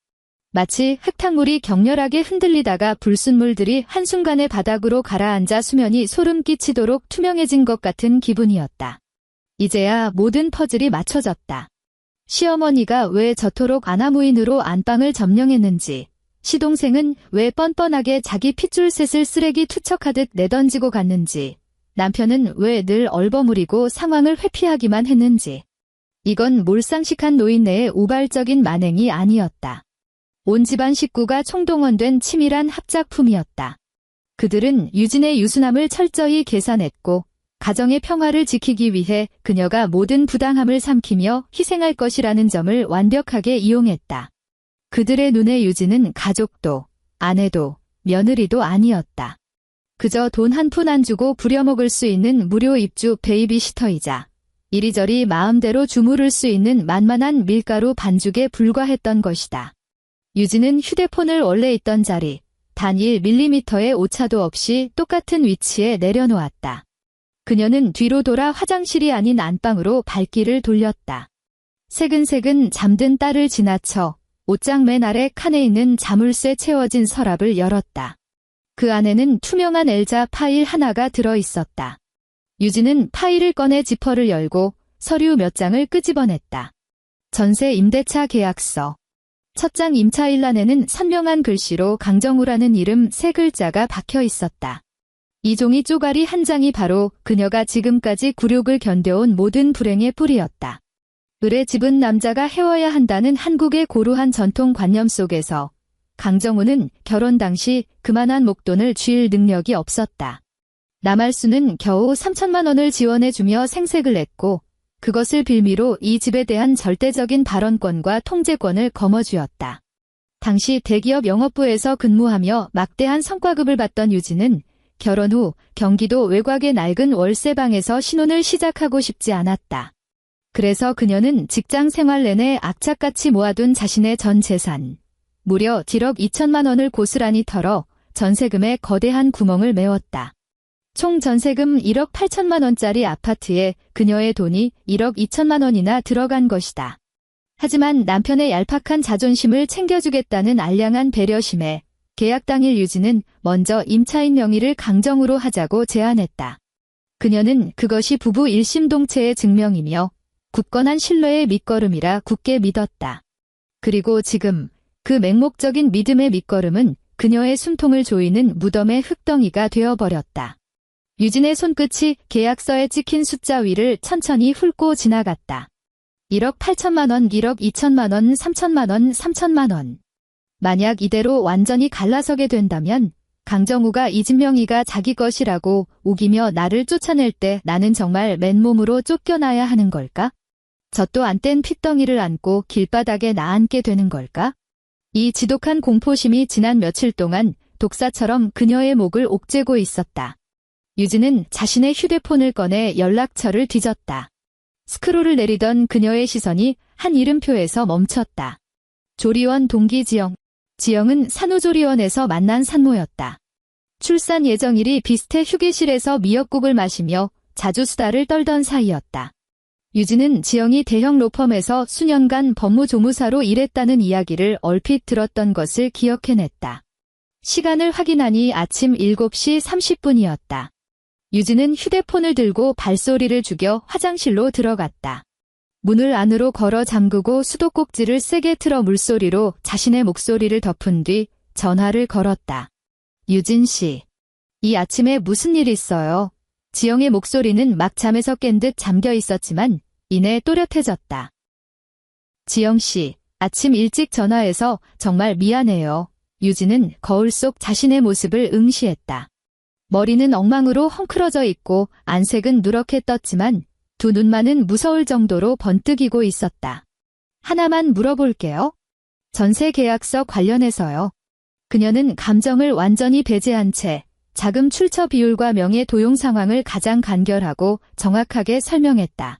마치 흙탕물이 격렬하게 흔들리다가 불순물들이 한순간에 바닥으로 가라앉아 수면이 소름 끼치도록 투명해진 것 같은 기분이었다. 이제야 모든 퍼즐이 맞춰졌다. 시어머니가 왜 저토록 아나무인으로 안방을 점령했는지, 시동생은 왜 뻔뻔하게 자기 핏줄셋을 쓰레기 투척하듯 내던지고 갔는지, 남편은 왜 늘 얼버무리고 상황을 회피하기만 했는지. 이건 몰상식한 노인네의 우발적인 만행이 아니었다. 온 집안 식구가 총동원된 치밀한 합작품이었다. 그들은 유진의 유순함을 철저히 계산했고 가정의 평화를 지키기 위해 그녀가 모든 부당함을 삼키며 희생할 것이라는 점을 완벽하게 이용했다. 그들의 눈에 유진은 가족도, 아내도, 며느리도 아니었다. 그저 돈 한 푼 안 주고 부려먹을 수 있는 무료 입주 베이비시터이자 이리저리 마음대로 주무를 수 있는 만만한 밀가루 반죽에 불과했던 것이다. 유진은 휴대폰을 원래 있던 자리, 단 1mm의 오차도 없이 똑같은 위치에 내려놓았다. 그녀는 뒤로 돌아 화장실이 아닌 안방으로 발길을 돌렸다. 새근새근 잠든 딸을 지나쳐 옷장 맨 아래 칸에 있는 자물쇠 채워진 서랍을 열었다. 그 안에는 투명한 엘자 파일 하나가 들어있었다. 유진은 파일을 꺼내 지퍼를 열고 서류 몇 장을 끄집어냈다. 전세 임대차 계약서. 첫 장 임차일란에는 선명한 글씨로 강정우라는 이름 3글자가 박혀 있었다. 이 종이 쪼가리 한 장이 바로 그녀가 지금까지 굴욕을 견뎌온 모든 불행의 뿌리였다. 을의 집은 남자가 해워야 한다는 한국의 고루한 전통관념 속에서 강정우는 결혼 당시 그만한 목돈을 쥘 능력이 없었다. 남할수는 겨우 3천만 원을 지원해주며 생색을 냈고 그것을 빌미로 이 집에 대한 절대적인 발언권과 통제권을 거머쥐었다. 당시 대기업 영업부에서 근무하며 막대한 성과급을 받던 유진은 결혼 후 경기도 외곽의 낡은 월세방에서 신혼을 시작하고 싶지 않았다. 그래서 그녀는 직장 생활 내내 악착같이 모아둔 자신의 전 재산, 무려 1억 2천만 원을 고스란히 털어 전세금에 거대한 구멍을 메웠다. 총 전세금 1억 8천만 원짜리 아파트에 그녀의 돈이 1억 2천만 원이나 들어간 것이다. 하지만 남편의 얄팍한 자존심을 챙겨주겠다는 알량한 배려심에 계약 당일 유진은 먼저 임차인 명의를 강정우로 하자고 제안했다. 그녀는 그것이 부부 일심동체의 증명이며 굳건한 신뢰의 밑거름이라 굳게 믿었다. 그리고 지금 그 맹목적인 믿음의 밑거름은 그녀의 숨통을 조이는 무덤의 흙덩이가 되어버렸다. 유진의 손끝이 계약서에 찍힌 숫자 위를 천천히 훑고 지나갔다. 1억 8천만 원, 1억 2천만 원, 3천만 원, 3천만 원. 만약 이대로 완전히 갈라서게 된다면 강정우가 이진명이가 자기 것이라고 우기며 나를 쫓아낼 때 나는 정말 맨몸으로 쫓겨나야 하는 걸까? 젖도 안 뗀 핏덩이를 안고 길바닥에 나앉게 되는 걸까? 이 지독한 공포심이 지난 며칠 동안 독사처럼 그녀의 목을 옥죄고 있었다. 유진은 자신의 휴대폰을 꺼내 연락처를 뒤졌다. 스크롤을 내리던 그녀의 시선이 한 이름표에서 멈췄다. 조리원 동기 지영. 지영은 산후조리원에서 만난 산모였다. 출산 예정일이 비슷해 휴게실에서 미역국을 마시며 자주 수다를 떨던 사이였다. 유진은 지영이 대형 로펌에서 수년간 법무조무사로 일했다는 이야기를 얼핏 들었던 것을 기억해냈다. 시간을 확인하니 아침 7시 30분이었다. 유진은 휴대폰을 들고 발소리를 죽여 화장실로 들어갔다. 문을 안으로 걸어 잠그고 수도꼭지를 세게 틀어 물소리로 자신의 목소리를 덮은 뒤 전화를 걸었다. 유진 씨. 이 아침에 무슨 일 있어요? 지영의 목소리는 막 잠에서 깬 듯 잠겨 있었지만 이내 또렷해졌다. 지영 씨, 아침 일찍 전화해서 정말 미안해요. 유진은 거울 속 자신의 모습을 응시했다. 머리는 엉망으로 헝클어져 있고 안색은 누렇게 떴지만 두 눈만은 무서울 정도로 번뜩이고 있었다. 하나만 물어볼게요. 전세 계약서 관련해서요. 그녀는 감정을 완전히 배제한 채 자금 출처 비율과 명의 도용 상황을 가장 간결하고 정확하게 설명했다.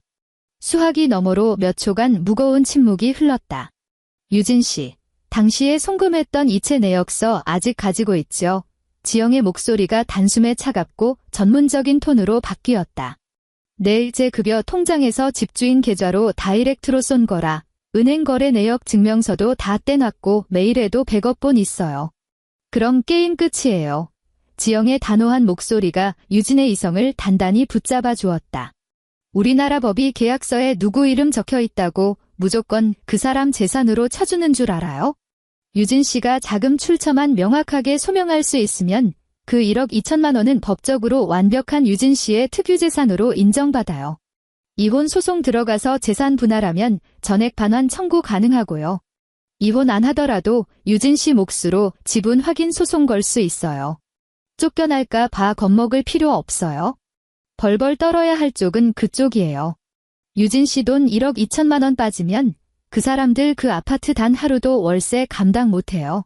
수화기 너머로 몇 초간 무거운 침묵이 흘렀다. 유진 씨, 당시에 송금했던 이체 내역서 아직 가지고 있죠? 지영의 목소리가 단숨에 차갑고 전문적인 톤으로 바뀌었다. 네, 제 급여 통장에서 집주인 계좌로 다이렉트로 쏜 거라. 은행 거래 내역 증명서도 다 떼놨고 메일에도 100억 번 있어요. 그럼 게임 끝이에요. 지영의 단호한 목소리가 유진의 이성을 단단히 붙잡아 주었다. 우리나라 법이 계약서에 누구 이름 적혀 있다고 무조건 그 사람 재산으로 쳐주는 줄 알아요? 유진 씨가 자금 출처만 명확하게 소명할 수 있으면 그 1억 2천만 원은 법적으로 완벽한 유진 씨의 특유재산으로 인정받아요. 이혼 소송 들어가서 재산 분할하면 전액 반환 청구 가능하고요. 이혼 안 하더라도 유진 씨 몫으로 지분 확인 소송 걸 수 있어요. 쫓겨날까 봐 겁먹을 필요 없어요. 벌벌 떨어야 할 쪽은 그쪽이에요. 유진 씨 돈 1억 2천만 원 빠지면 그 사람들 그 아파트 단 하루도 월세 감당 못해요.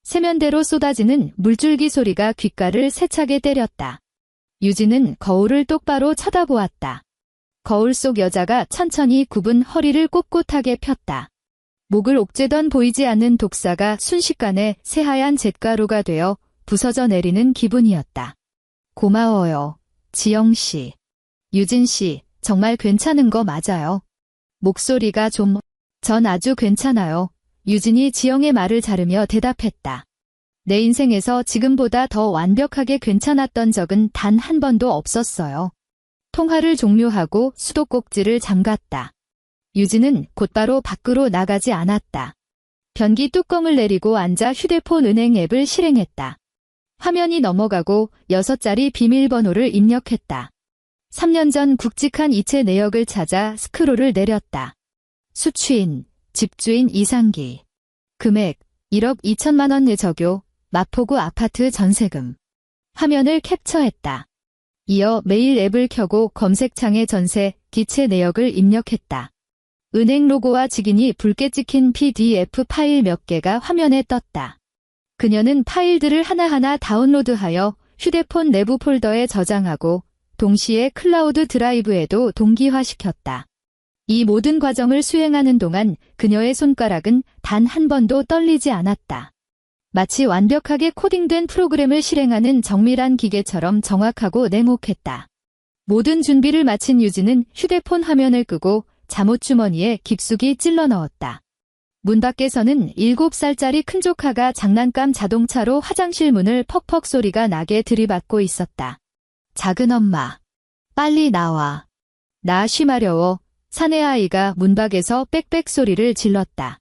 세면대로 쏟아지는 물줄기 소리가 귓가를 세차게 때렸다. 유진은 거울을 똑바로 쳐다보았다. 거울 속 여자가 천천히 굽은 허리를 꼿꼿하게 폈다. 목을 옥죄던 보이지 않는 독사가 순식간에 새하얀 잿가루가 되어 부서져 내리는 기분이었다. 고마워요, 지영 씨. 유진 씨, 정말 괜찮은 거 맞아요? 목소리가 전 아주 괜찮아요. 유진이 지영의 말을 자르며 대답했다. 내 인생에서 지금보다 더 완벽하게 괜찮았던 적은 단 한 번도 없었어요. 통화를 종료하고 수도꼭지를 잠갔다. 유진은 곧바로 밖으로 나가지 않았다. 변기 뚜껑을 내리고 앉아 휴대폰 은행 앱을 실행했다. 화면이 넘어가고 6자리 비밀번호를 입력했다. 3년 전 굵직한 이체 내역을 찾아 스크롤을 내렸다. 수취인, 집주인 이상기. 금액 1억 2천만 원 내적요, 마포구 아파트 전세금. 화면을 캡처했다. 이어 메일 앱을 켜고 검색창에 전세, 기체 내역을 입력했다. 은행 로고와 직인이 붉게 찍힌 PDF 파일 몇 개가 화면에 떴다. 그녀는 파일들을 하나하나 다운로드하여 휴대폰 내부 폴더에 저장하고 동시에 클라우드 드라이브에도 동기화시켰다. 이 모든 과정을 수행하는 동안 그녀의 손가락은 단 한 번도 떨리지 않았다. 마치 완벽하게 코딩된 프로그램을 실행하는 정밀한 기계처럼 정확하고 냉혹했다. 모든 준비를 마친 유진은 휴대폰 화면을 끄고 잠옷주머니에 깊숙이 찔러 넣었다. 문 밖에서는 7살짜리 큰 조카가 장난감 자동차로 화장실 문을 퍽퍽 소리가 나게 들이받고 있었다. 작은 엄마, 빨리 나와. 나 쉬마려워. 사내아이가 문밖에서 빽빽 소리를 질렀다.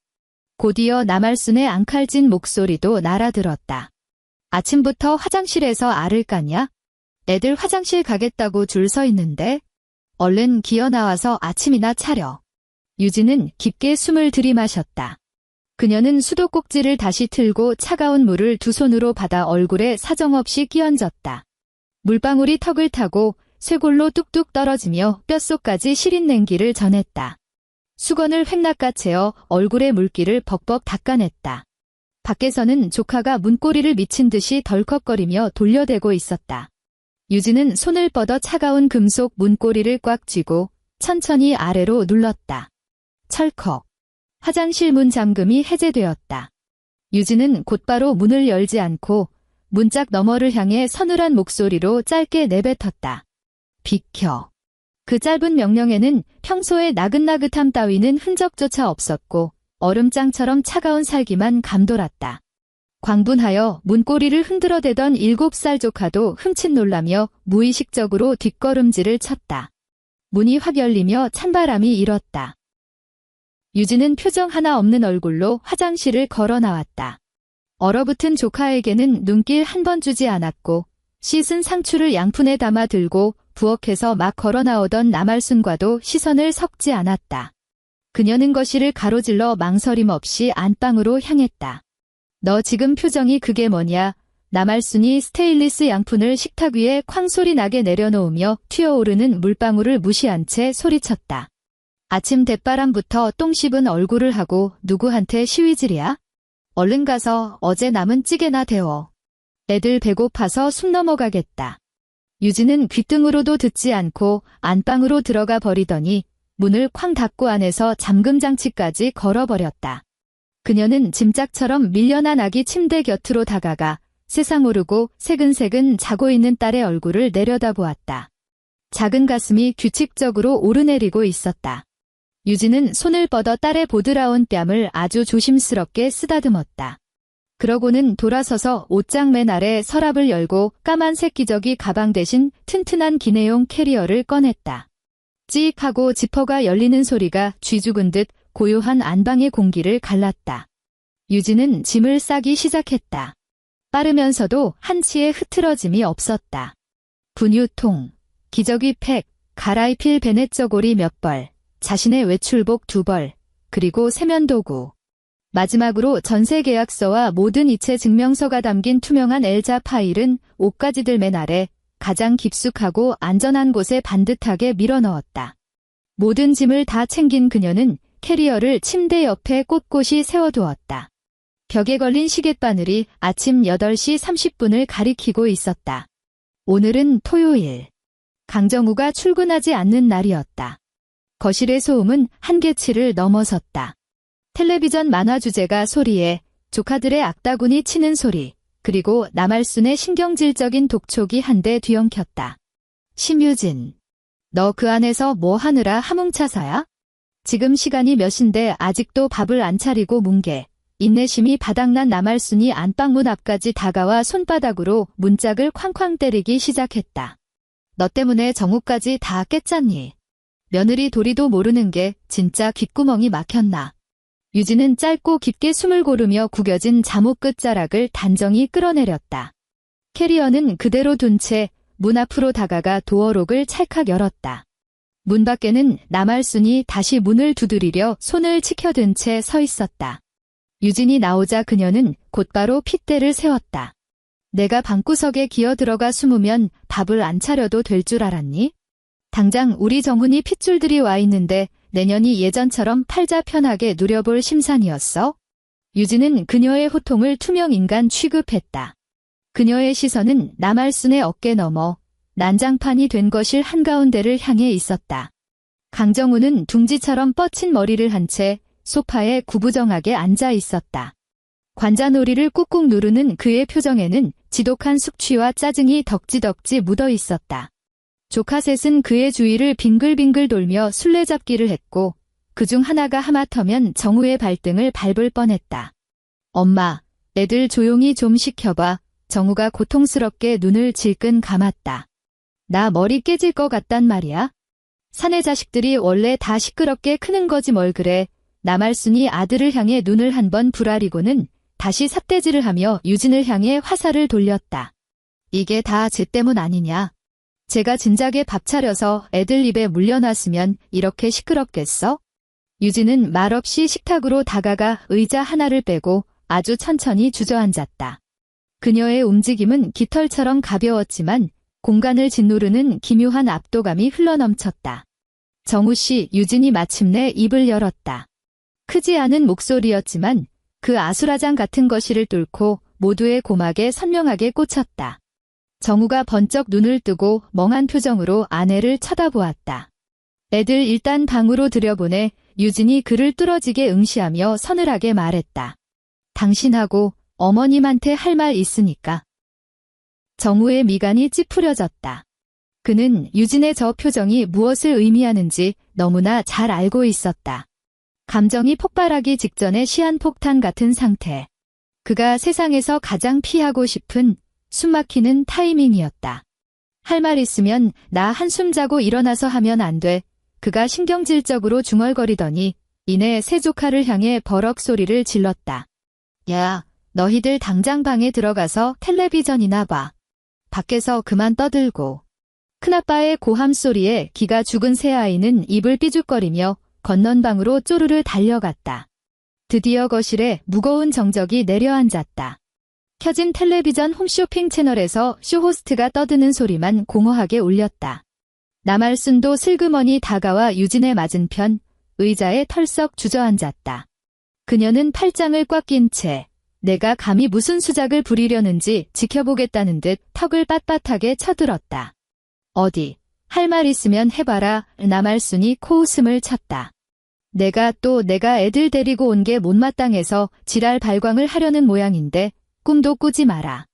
곧이어 나말순의 앙칼진 목소리도 날아들었다. 아침부터 화장실에서 알을 까냐? 애들 화장실 가겠다고 줄 서 있는데? 얼른 기어 나와서 아침이나 차려. 유진은 깊게 숨을 들이마셨다. 그녀는 수도꼭지를 다시 틀고 차가운 물을 두 손으로 받아 얼굴에 사정없이 끼얹었다. 물방울이 턱을 타고 쇄골로 뚝뚝 떨어지며 뼛속까지 시린 냉기를 전했다. 수건을 획낙가 채어 얼굴에 물기를 벅벅 닦아냈다. 밖에서는 조카가 문고리를 미친 듯이 덜컥거리며 돌려대고 있었다. 유진은 손을 뻗어 차가운 금속 문고리를 꽉 쥐고 천천히 아래로 눌렀다. 철컥. 화장실 문 잠금이 해제되었다. 유진은 곧바로 문을 열지 않고 문짝 너머를 향해 서늘한 목소리로 짧게 내뱉었다. 비켜. 그 짧은 명령에는 평소의 나긋나긋함 따위는 흔적조차 없었고 얼음장처럼 차가운 살기만 감돌았다. 광분하여 문고리를 흔들어대던 7살 조카도 흠칫 놀라며 무의식적으로 뒷걸음질을 쳤다. 문이 확 열리며 찬바람이 일었다. 유진은 표정 하나 없는 얼굴로 화장실을 걸어 나왔다. 얼어붙은 조카에게는 눈길 한 번 주지 않았고 씻은 상추를 양푼에 담아 들고 부엌에서 막 걸어 나오던 남할순과도 시선을 섞지 않았다. 그녀는 거실을 가로질러 망설임 없이 안방으로 향했다. 너 지금 표정이 그게 뭐냐? 남할순이 스테인리스 양푼을 식탁 위에 쾅 소리 나게 내려놓으며 튀어오르는 물방울을 무시한 채 소리쳤다. 아침 대바람부터 똥 씹은 얼굴을 하고 누구한테 시위질이야? 얼른 가서 어제 남은 찌개나 데워. 애들 배고파서 숨 넘어가겠다. 유진은 귓등으로도 듣지 않고 안방으로 들어가 버리더니 문을 쾅 닫고 안에서 잠금장치까지 걸어버렸다. 그녀는 짐짝처럼 밀려난 아기 침대 곁으로 다가가 세상 모르고 새근새근 자고 있는 딸의 얼굴을 내려다보았다. 작은 가슴이 규칙적으로 오르내리고 있었다. 유진은 손을 뻗어 딸의 보드라운 뺨을 아주 조심스럽게 쓰다듬었다. 그러고는 돌아서서 옷장 맨 아래 서랍을 열고 까만 새끼저기 가방 대신 튼튼한 기내용 캐리어를 꺼냈다. 찌익 하고 지퍼가 열리는 소리가 쥐 죽은 듯 고요한 안방의 공기를 갈랐다. 유진은 짐을 싸기 시작했다. 빠르면서도 한치의 흐트러짐이 없었다. 분유통, 기저귀 팩, 갈아입힐 베넷 저고리 몇 벌, 자신의 외출복 2벌, 그리고 세면도구. 마지막으로 전세계약서와 모든 이체 증명서가 담긴 투명한 엘자 파일은 옷가지들 맨 아래 가장 깊숙하고 안전한 곳에 반듯하게 밀어넣었다. 모든 짐을 다 챙긴 그녀는 캐리어를 침대 옆에 꼿꼿이 세워두었다. 벽에 걸린 시계바늘이 아침 8시 30분을 가리키고 있었다. 오늘은 토요일. 강정우가 출근하지 않는 날이었다. 거실의 소음은 한계치를 넘어섰다. 텔레비전 만화 주제가 소리에 조카들의 악다구니 치는 소리, 그리고 남할순의 신경질적인 독촉이 한데 뒤엉켰다. 심유진, 너 그 안에서 뭐 하느라 함흥차사야? 지금 시간이 몇인데 아직도 밥을 안 차리고 뭉개. 인내심이 바닥난 남할순이 안방문 앞까지 다가와 손바닥으로 문짝을 쾅쾅 때리기 시작했다. 너 때문에 정우까지 다 깼잖니. 며느리 도리도 모르는 게 진짜 귓구멍이 막혔나. 유진은 짧고 깊게 숨을 고르며 구겨진 잠옷 끝자락을 단정히 끌어내렸다. 캐리어는 그대로 둔 채 문 앞으로 다가가 도어록을 찰칵 열었다. 문 밖에는 남할순이 다시 문을 두드리려 손을 치켜든 채 서 있었다. 유진이 나오자 그녀는 곧바로 핏대를 세웠다. 내가 방구석에 기어 들어가 숨으면 밥을 안 차려도 될 줄 알았니? 당장 우리 정훈이 핏줄들이 와 있는데 내년이 예전처럼 팔자 편하게 누려볼 심산이었어? 유진은 그녀의 호통을 투명인간 취급했다. 그녀의 시선은 남할순의 어깨 너머 난장판이 된 거실 한가운데를 향해 있었다. 강정우는 둥지처럼 뻗친 머리를 한 채 소파에 구부정하게 앉아 있었다. 관자놀이를 꾹꾹 누르는 그의 표정에는 지독한 숙취와 짜증이 덕지덕지 묻어 있었다. 조카 셋은 그의 주위를 빙글빙글 돌며 술래잡기를 했고 그중 하나가 하마터면 정우의 발등을 밟을 뻔했다. 엄마, 애들 조용히 좀 시켜봐. 정우가 고통스럽게 눈을 질끈 감았다. 나 머리 깨질 것 같단 말이야. 사내 자식들이 원래 다 시끄럽게 크는 거지 뭘 그래. 남할순이 아들을 향해 눈을 한번 부라리고는 다시 삿대질을 하며 유진을 향해 화살을 돌렸다. 이게 다 쟤 때문 아니냐. 제가 진작에 밥 차려서 애들 입에 물려놨으면 이렇게 시끄럽겠어? 유진은 말없이 식탁으로 다가가 의자 하나를 빼고 아주 천천히 주저앉았다. 그녀의 움직임은 깃털처럼 가벼웠지만 공간을 짓누르는 기묘한 압도감이 흘러넘쳤다. 정우 씨, 유진이 마침내 입을 열었다. 크지 않은 목소리였지만 그 아수라장 같은 거실을 뚫고 모두의 고막에 선명하게 꽂혔다. 정우가 번쩍 눈을 뜨고 멍한 표정으로 아내를 쳐다보았다. 애들 일단 방으로 들여보내. 유진이 그를 뚫어지게 응시하며 서늘하게 말했다. 당신하고 어머님한테 할 말 있으니까. 정우의 미간이 찌푸려졌다. 그는 유진의 저 표정이 무엇을 의미하는지 너무나 잘 알고 있었다. 감정이 폭발하기 직전의 시한폭탄 같은 상태. 그가 세상에서 가장 피하고 싶은 숨막히는 타이밍이었다. 할 말 있으면 나 한숨 자고 일어나서 하면 안 돼. 그가 신경질적으로 중얼거리더니 이내 세 조카를 향해 버럭 소리를 질렀다. 야, 너희들 당장 방에 들어가서 텔레비전이나 봐. 밖에서 그만 떠들고. 큰아빠의 고함 소리에 기가 죽은 새아이는 입을 삐죽거리며 건넌방으로 쪼르르 달려갔다. 드디어 거실에 무거운 정적이 내려앉았다. 켜진 텔레비전 홈쇼핑 채널에서 쇼호스트가 떠드는 소리만 공허하게 울렸다. 나말순도 슬그머니 다가와 유진의 맞은편 의자에 털썩 주저앉았다. 그녀는 팔짱을 꽉 낀 채 내가 감히 무슨 수작을 부리려는지 지켜보겠다는 듯 턱을 빳빳하게 쳐들었다. 어디, 할 말 있으면 해봐라. 나말순이 코웃음을 쳤다. 내가 애들 데리고 온 게 못마땅해서 지랄 발광을 하려는 모양인데 꿈도 꾸지 마라.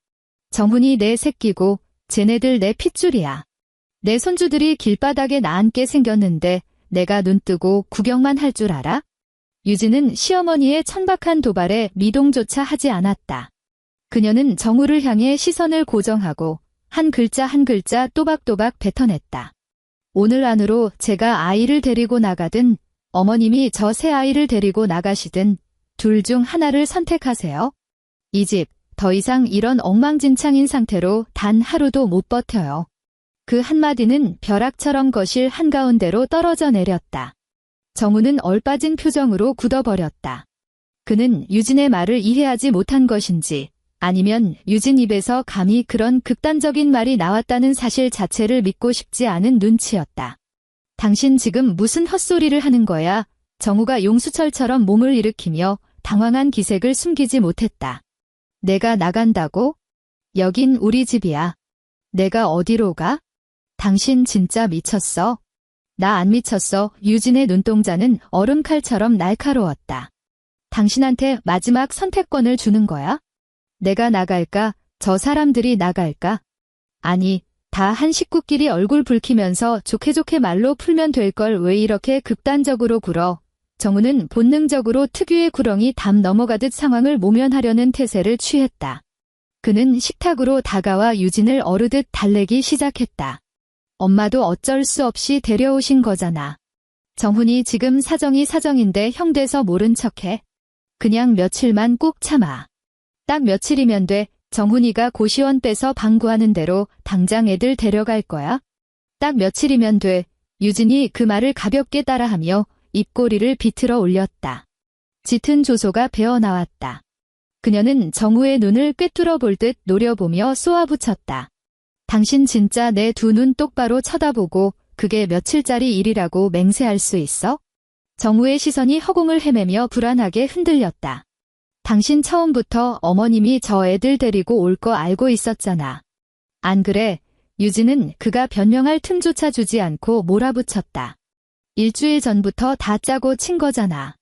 정훈이 내 새끼고 쟤네들 내 핏줄이야. 내 손주들이 길바닥에 나앉게 생겼는데 내가 눈뜨고 구경만 할 줄 알아? 유진은 시어머니의 천박한 도발에 미동조차 하지 않았다. 그녀는 정우를 향해 시선을 고정하고 한 글자 한 글자 또박또박 뱉어냈다. 오늘 안으로 제가 아이를 데리고 나가든 어머님이 저 새 아이를 데리고 나가시든 둘 중 하나를 선택하세요. 이 집 더 이상 이런 엉망진창인 상태로 단 하루도 못 버텨요. 그 한마디는 벼락처럼 거실 한가운데로 떨어져 내렸다. 정우는 얼빠진 표정으로 굳어버렸다. 그는 유진의 말을 이해하지 못한 것인지 아니면 유진 입에서 감히 그런 극단적인 말이 나왔다는 사실 자체를 믿고 싶지 않은 눈치였다. 당신 지금 무슨 헛소리를 하는 거야? 정우가 용수철처럼 몸을 일으키며 당황한 기색을 숨기지 못했다. 내가 나간다고? 여긴 우리 집이야. 내가 어디로 가? 당신 진짜 미쳤어? 나 안 미쳤어. 유진의 눈동자는 얼음칼처럼 날카로웠다. 당신한테 마지막 선택권을 주는 거야? 내가 나갈까? 저 사람들이 나갈까? 아니, 다 한 식구끼리 얼굴 붉히면서 좋게 말로 풀면 될 걸 왜 이렇게 극단적으로 굴어? 정우는 본능적으로 특유의 구렁이 담 넘어가듯 상황을 모면하려는 태세를 취했다. 그는 식탁으로 다가와 유진을 어르듯 달래기 시작했다. 엄마도 어쩔 수 없이 데려오신 거잖아. 정훈이 지금 사정이 사정인데 형 돼서 모른 척해. 그냥 며칠만 꾹 참아. 딱 며칠이면 돼. 정훈이가 고시원 빼서 방구하는 대로 당장 애들 데려갈 거야. 딱 며칠이면 돼. 유진이 그 말을 가볍게 따라하며 입꼬리를 비틀어 올렸다. 짙은 조소가 배어나왔다. 그녀는 정우의 눈을 꿰뚫어 볼 듯 노려보며 쏘아붙였다. 당신 진짜 내 두 눈 똑바로 쳐다보고 그게 며칠짜리 일이라고 맹세할 수 있어? 정우의 시선이 허공을 헤매며 불안하게 흔들렸다. 당신 처음부터 어머님이 저 애들 데리고 올 거 알고 있었잖아. 안 그래? 유진은 그가 변명할 틈조차 주지 않고 몰아붙였다. 일주일 전부터 다 짜고 친 거잖아.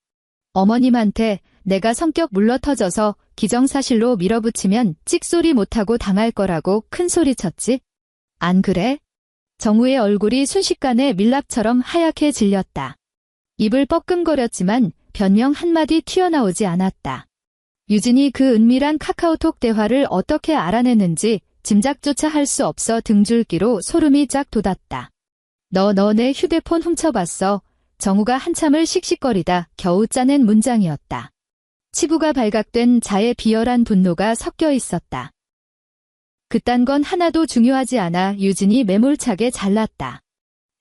어머님한테 내가 성격 물러터져서 기정사실로 밀어붙이면 찍소리 못하고 당할 거라고 큰 소리 쳤지? 안 그래? 정우의 얼굴이 순식간에 밀랍처럼 하얗게 질렸다. 입을 뻐끔거렸지만 변명 한마디 튀어나오지 않았다. 유진이 그 은밀한 카카오톡 대화를 어떻게 알아냈는지 짐작조차 할 수 없어 등줄기로 소름이 쫙 돋았다. 너 내 휴대폰 훔쳐봤어. 정우가 한참을 씩씩거리다 겨우 짜낸 문장이었다. 치부가 발각된 자의 비열한 분노가 섞여 있었다. 그딴 건 하나도 중요하지 않아 유진이 매몰차게 잘랐다.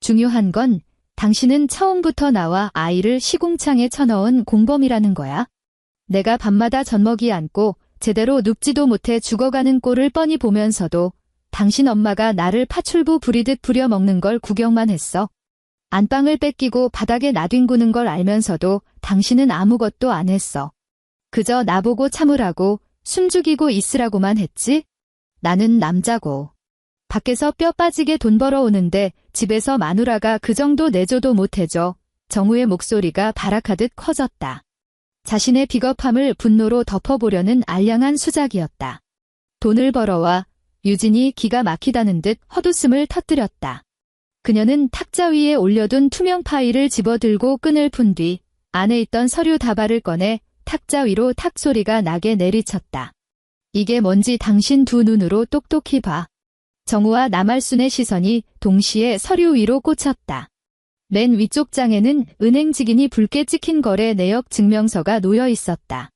중요한 건 당신은 처음부터 나와 아이를 시궁창에 쳐넣은 공범이라는 거야. 내가 밤마다 젖먹이 안고 제대로 눕지도 못해 죽어가는 꼴을 뻔히 보면서도 당신 엄마가 나를 파출부 부리듯 부려먹는 걸 구경만 했어. 안방을 뺏기고 바닥에 나뒹구는 걸 알면서도 당신은 아무것도 안 했어. 그저 나보고 참으라고 숨죽이고 있으라고만 했지? 나는 남자고. 밖에서 뼈 빠지게 돈 벌어오는데 집에서 마누라가 그 정도 내줘도 못해줘. 정우의 목소리가 발악하듯 커졌다. 자신의 비겁함을 분노로 덮어보려는 알량한 수작이었다. 돈을 벌어와 유진이 기가 막히다는 듯 헛웃음을 터뜨렸다. 그녀는 탁자 위에 올려둔 투명 파일을 집어들고 끈을 푼 뒤 안에 있던 서류 다발을 꺼내 탁자 위로 탁 소리가 나게 내리쳤다. 이게 뭔지 당신 두 눈으로 똑똑히 봐. 정우와 남할순의 시선이 동시에 서류 위로 꽂혔다. 맨 위쪽 장에는 은행 직인이 붉게 찍힌 거래 내역 증명서가 놓여 있었다.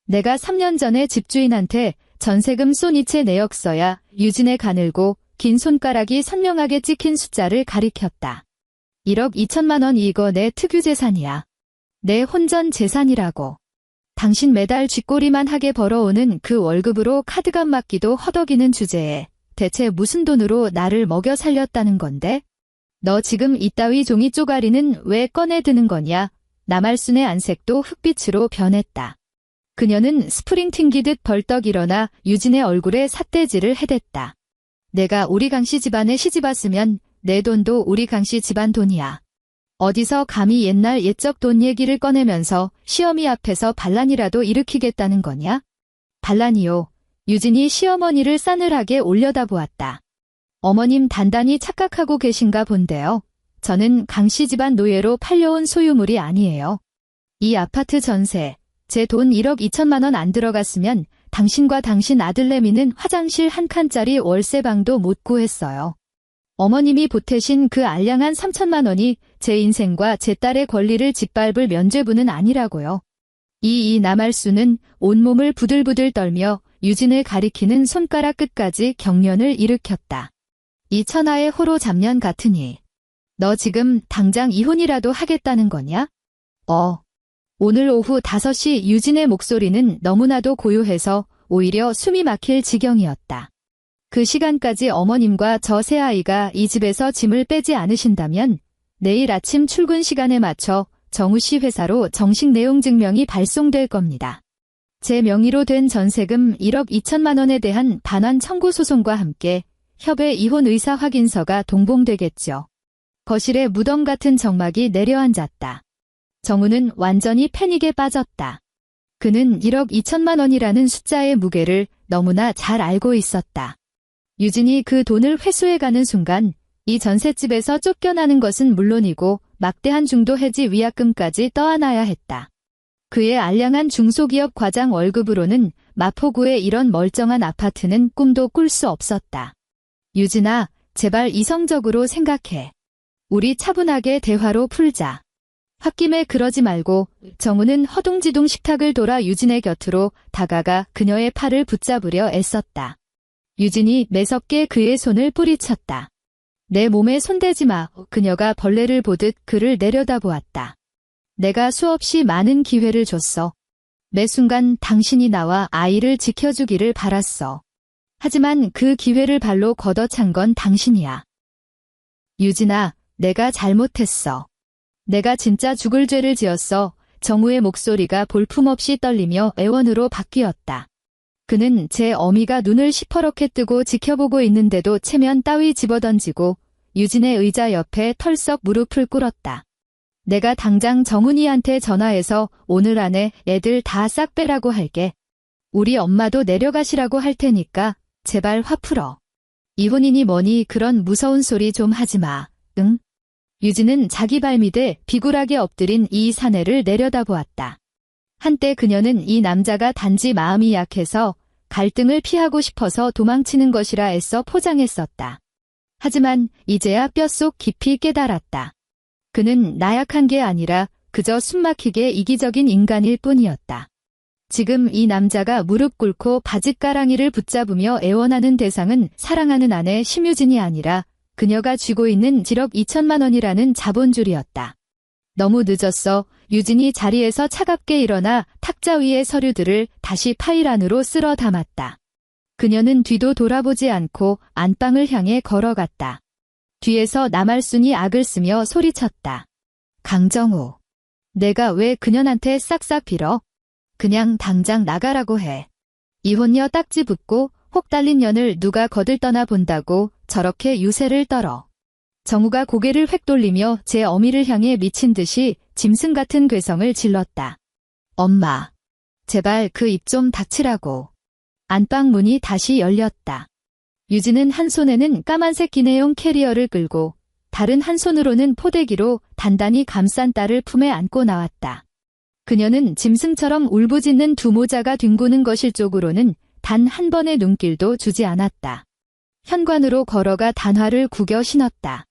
내가 3년 전에 집주인한테 전세금 쏜이체 내역서야 유진의 가늘고 긴 손가락이 선명하게 찍힌 숫자를 가리켰다. 1억 2천만 원 이거 내 특유재산이야. 내 혼전 재산이라고. 당신 매달 쥐꼬리만 하게 벌어오는 그 월급으로 카드값 맡기도 허덕이는 주제에 대체 무슨 돈으로 나를 먹여 살렸다는 건데? 너 지금 이따위 종이 쪼가리는 왜 꺼내 드는 거냐? 남할순의 안색도 흑빛으로 변했다. 그녀는 스프링 튕기듯 벌떡 일어나 유진의 얼굴에 삿대질을 해댔다. 내가 우리 강씨 집안에 시집 왔으면 내 돈도 우리 강씨 집안 돈이야. 어디서 감히 옛날 옛적 돈 얘기를 꺼내면서 시어미 앞에서 반란이라도 일으키겠다는 거냐? 반란이요. 유진이 시어머니를 싸늘하게 올려다보았다. 어머님 단단히 착각하고 계신가 본데요. 저는 강씨 집안 노예로 팔려온 소유물이 아니에요. 이 아파트 전세, 제 돈 1억 2천만 원 안 들어갔으면 당신과 당신 아들내미는 화장실 한 칸짜리 월세방도 못 구했어요. 어머님이 보태신 그 알량한 3천만 원이 제 인생과 제 딸의 권리를 짓밟을 면죄부는 아니라고요. 이 남할수는 온몸을 부들부들 떨며 유진을 가리키는 손가락 끝까지 경련을 일으켰다. 이 천하의 호로 잡년 같으니. 너 지금 당장 이혼이라도 하겠다는 거냐? 오늘 오후 5시 유진의 목소리는 너무나도 고요해서 오히려 숨이 막힐 지경이었다. 그 시간까지 어머님과 저 새아이가 이 집에서 짐을 빼지 않으신다면 내일 아침 출근 시간에 맞춰 정우 씨 회사로 정식 내용 증명이 발송될 겁니다. 제 명의로 된 전세금 1억 2천만 원에 대한 반환 청구 소송과 함께 협의 이혼 의사 확인서가 동봉되겠죠. 거실에 무덤 같은 정막이 내려앉았다. 정우는 완전히 패닉에 빠졌다. 그는 1억 2천만 원이라는 숫자의 무게를 너무나 잘 알고 있었다. 유진이 그 돈을 회수해가는 순간 이 전셋집에서 쫓겨나는 것은 물론이고 막대한 중도 해지 위약금까지 떠안아야 했다. 그의 알량한 중소기업 과장 월급으로는 마포구의 이런 멀쩡한 아파트는 꿈도 꿀 수 없었다. 유진아, 제발 이성적으로 생각해. 우리 차분하게 대화로 풀자. 홧김에 그러지 말고. 정우는 허둥지둥 식탁을 돌아 유진의 곁으로 다가가 그녀의 팔을 붙잡으려 애썼다. 유진이 매섭게 그의 손을 뿌리쳤다. 내 몸에 손대지 마. 그녀가 벌레를 보듯 그를 내려다보았다. 내가 수없이 많은 기회를 줬어. 매 순간 당신이 나와 아이를 지켜주기를 바랐어. 하지만 그 기회를 발로 걷어찬 건 당신이야. 유진아, 내가 잘못했어. 내가 진짜 죽을 죄를 지었어. 정우의 목소리가 볼품없이 떨리며 애원으로 바뀌었다. 그는 제 어미가 눈을 시퍼렇게 뜨고 지켜보고 있는데도 체면 따위 집어던지고 유진의 의자 옆에 털썩 무릎을 꿇었다. 내가 당장 정훈이한테 전화해서 오늘 안에 애들 다 싹 빼라고 할게. 우리 엄마도 내려가시라고 할 테니까 제발 화 풀어. 이혼이니 뭐니 그런 무서운 소리 좀 하지 마. 응? 유진은 자기 발밑에 비굴하게 엎드린 이 사내를 내려다보았다. 한때 그녀는 이 남자가 단지 마음이 약해서 갈등을 피하고 싶어서 도망치는 것이라 애써 포장했었다. 하지만 이제야 뼛속 깊이 깨달았다. 그는 나약한 게 아니라 그저 숨막히게 이기적인 인간일 뿐이었다. 지금 이 남자가 무릎 꿇고 바짓가랑이를 붙잡으며 애원하는 대상은 사랑하는 아내 심유진이 아니라 그녀가 쥐고 있는 1억 2천만 원이라는 자본줄이었다. 너무 늦었어. 유진이 자리에서 차갑게 일어나 탁자 위의 서류들을 다시 파일 안으로 쓸어 담았다. 그녀는 뒤도 돌아보지 않고 안방을 향해 걸어갔다. 뒤에서 남할순이 악을 쓰며 소리쳤다. 강정우, 내가 왜 그년한테 싹싹 빌어? 그냥 당장 나가라고 해. 이혼녀 딱지 붙고 혹 달린 년을 누가 거들떠나 본다고 저렇게 유세를 떨어. 정우가 고개를 획 돌리며 제 어미를 향해 미친 듯이 짐승 같은 괴성을 질렀다. 엄마, 제발 그 입 좀 닥치라고. 안방 문이 다시 열렸다. 유진은 한 손에는 까만색 기내용 캐리어를 끌고 다른 한 손으로는 포대기로 단단히 감싼 딸을 품에 안고 나왔다. 그녀는 짐승처럼 울부짖는 두 모자가 뒹구는 거실 쪽으로는 단 한 번의 눈길도 주지 않았다. 현관으로 걸어가 단화를 구겨 신었다.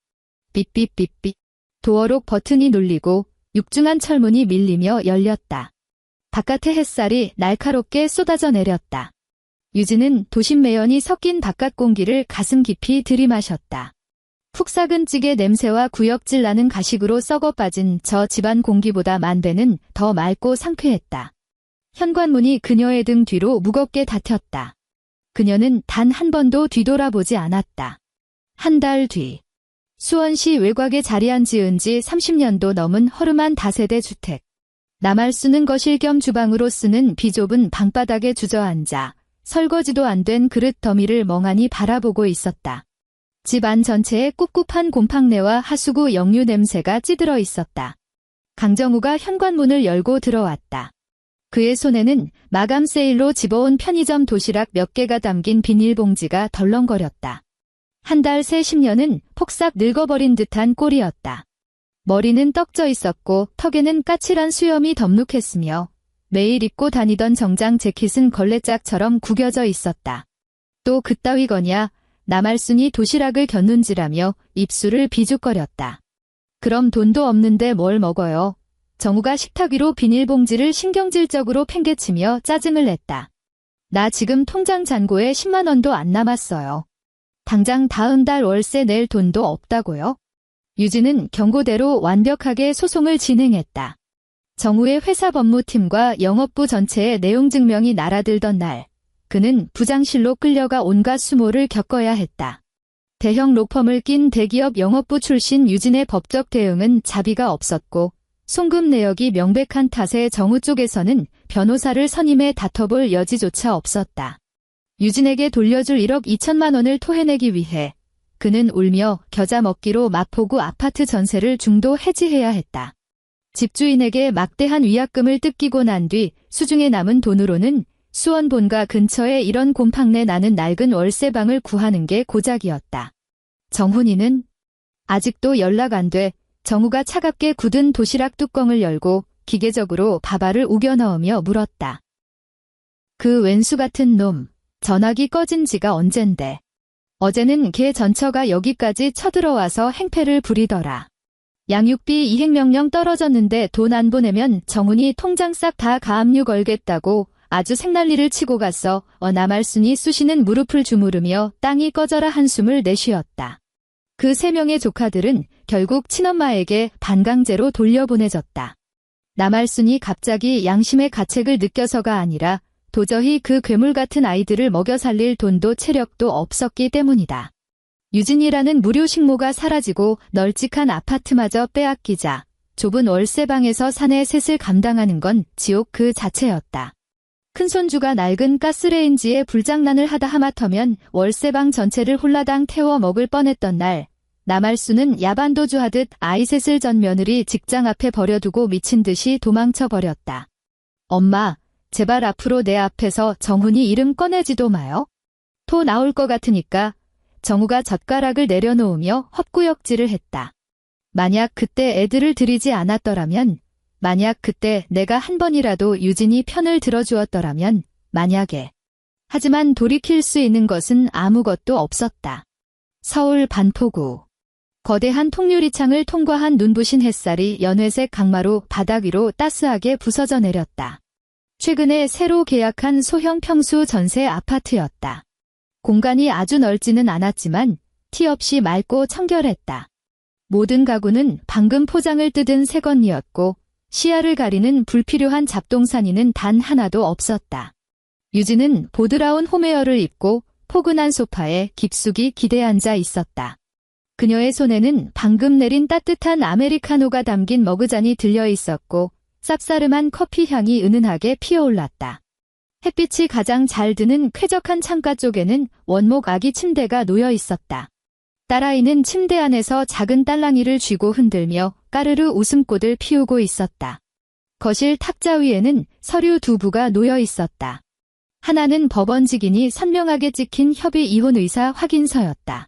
삐삐삐삐. 도어록 버튼이 눌리고 육중한 철문이 밀리며 열렸다. 바깥의 햇살이 날카롭게 쏟아져 내렸다. 유진은 도심 매연이 섞인 바깥 공기를 가슴 깊이 들이마셨다. 푹 삭은 찌개 냄새와 구역질 나는 가식으로 썩어 빠진 저 집안 공기보다 만 배는 더 맑고 상쾌했다. 현관문이 그녀의 등 뒤로 무겁게 닫혔다. 그녀는 단 한 번도 뒤돌아보지 않았다. 한 달 뒤. 수원시 외곽에 자리한 지은 지 30년도 넘은 허름한 다세대 주택. 남할 쓰는 거실 겸 주방으로 쓰는 비좁은 방바닥에 주저앉아 설거지도 안 된 그릇 더미를 멍하니 바라보고 있었다. 집 안 전체에 꿉꿉한 곰팡내와 하수구 역류 냄새가 찌들어 있었다. 강정우가 현관문을 열고 들어왔다. 그의 손에는 마감 세일로 집어온 편의점 도시락 몇 개가 담긴 비닐봉지가 덜렁거렸다. 한 달 새 10년은 폭삭 늙어버린 듯한 꼴이었다. 머리는 떡져 있었고 턱에는 까칠한 수염이 덤룩했으며 매일 입고 다니던 정장 재킷은 걸레짝처럼 구겨져 있었다. 또 그따위 거냐? 남할순이 도시락을 곁눈질하며 입술을 비죽거렸다. 그럼 돈도 없는데 뭘 먹어요? 정우가 식탁 위로 비닐봉지를 신경질적으로 팽개치며 짜증을 냈다. 나 지금 통장 잔고에 10만 원도 안 남았어요. 당장 다음 달 월세 낼 돈도 없다고요? 유진은 경고대로 완벽하게 소송을 진행했다. 정우의 회사 법무팀과 영업부 전체의 내용 증명이 날아들던 날, 그는 부장실로 끌려가 온갖 수모를 겪어야 했다. 대형 로펌을 낀 대기업 영업부 출신 유진의 법적 대응은 자비가 없었고 송금 내역이 명백한 탓에 정우 쪽에서는 변호사를 선임해 다퉈볼 여지조차 없었다. 유진에게 돌려줄 1억 2천만 원을 토해내기 위해 그는 울며 겨자 먹기로 마포구 아파트 전세를 중도 해지해야 했다. 집주인에게 막대한 위약금을 뜯기고 난 뒤 수중에 남은 돈으로는 수원 본가 근처에 이런 곰팡내 나는 낡은 월세방을 구하는 게 고작이었다. 정훈이는 아직도 연락 안 돼. 정우가 차갑게 굳은 도시락 뚜껑을 열고 기계적으로 밥알을 우겨 넣으며 물었다. 그 왼수 같은 놈, 전화기 꺼진 지가 언젠데. 어제는 걔 전처가 여기까지 쳐들어와서 행패를 부리더라. 양육비 이행명령 떨어졌는데 돈 안 보내면 정훈이 통장 싹 다 가압류 걸겠다고 아주 생난리를 치고 갔어. 남할순이 쑤시는 무릎을 주무르며 땅이 꺼져라 한숨을 내쉬었다. 그 3명의 조카들은 결국 친엄마에게 반강제로 돌려보내졌다. 남할순이 갑자기 양심의 가책을 느껴서가 아니라 도저히 그 괴물 같은 아이들을 먹여 살릴 돈도 체력도 없었기 때문이다. 유진이라는 무료 식모가 사라지고 널찍한 아파트마저 빼앗기자 좁은 월세방에서 사내 셋을 감당하는 건 지옥 그 자체였다. 큰손주가 낡은 가스레인지에 불장난을 하다 하마터면 월세방 전체를 홀라당 태워 먹을 뻔했던 날, 남할수는 야반도주하듯 아이 셋을 전 며느리 직장 앞에 버려두고 미친 듯이 도망쳐 버렸다. 엄마, 제발 앞으로 내 앞에서 정훈이 이름 꺼내지도 마요. 토 나올 것 같으니까. 정우가 젓가락을 내려놓으며 헛구역질을 했다. 만약 그때 애들을 들이지 않았더라면, 만약 그때 내가 한 번이라도 유진이 편을 들어주었더라면, 만약에. 하지만 돌이킬 수 있는 것은 아무것도 없었다. 서울 반포구. 거대한 통유리창을 통과한 눈부신 햇살이 연회색 강마루 바닥 위로 따스하게 부서져 내렸다. 최근에 새로 계약한 소형 평수 전세 아파트였다. 공간이 아주 넓지는 않았지만 티 없이 맑고 청결했다. 모든 가구는 방금 포장을 뜯은 새건이었고 시야를 가리는 불필요한 잡동사니는 단 하나도 없었다. 유진은 보드라운 홈웨어를 입고 포근한 소파에 깊숙이 기대앉아 있었다. 그녀의 손에는 방금 내린 따뜻한 아메리카노가 담긴 머그잔이 들려 있었고 쌉싸름한 커피 향이 은은하게 피어올랐다. 햇빛이 가장 잘 드는 쾌적한 창가 쪽에는 원목 아기 침대가 놓여 있었다. 딸아이는 침대 안에서 작은 딸랑이를 쥐고 흔들며 까르르 웃음꽃을 피우고 있었다. 거실 탁자 위에는 서류 두 부가 놓여 있었다. 하나는 법원 직인이 선명하게 찍힌 협의 이혼 의사 확인서였다.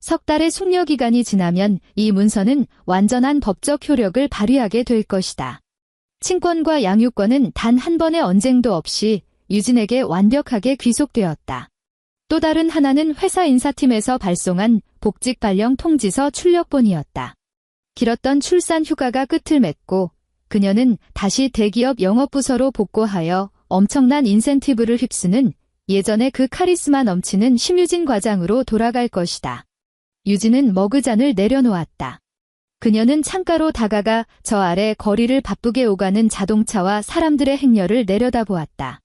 석 달의 숙려 기간이 지나면 이 문서는 완전한 법적 효력을 발휘하게 될 것이다. 친권과 양육권은 단 한 번의 언쟁도 없이 유진에게 완벽하게 귀속되었다. 또 다른 하나는 회사 인사팀에서 발송한 복직 발령 통지서 출력본이었다. 길었던 출산 휴가가 끝을 맺고 그녀는 다시 대기업 영업부서로 복고하여 엄청난 인센티브를 휩쓰는 예전의 그 카리스마 넘치는 심유진 과장으로 돌아갈 것이다. 유진은 머그잔을 내려놓았다. 그녀는 창가로 다가가 저 아래 거리를 바쁘게 오가는 자동차와 사람들의 행렬을 내려다보았다.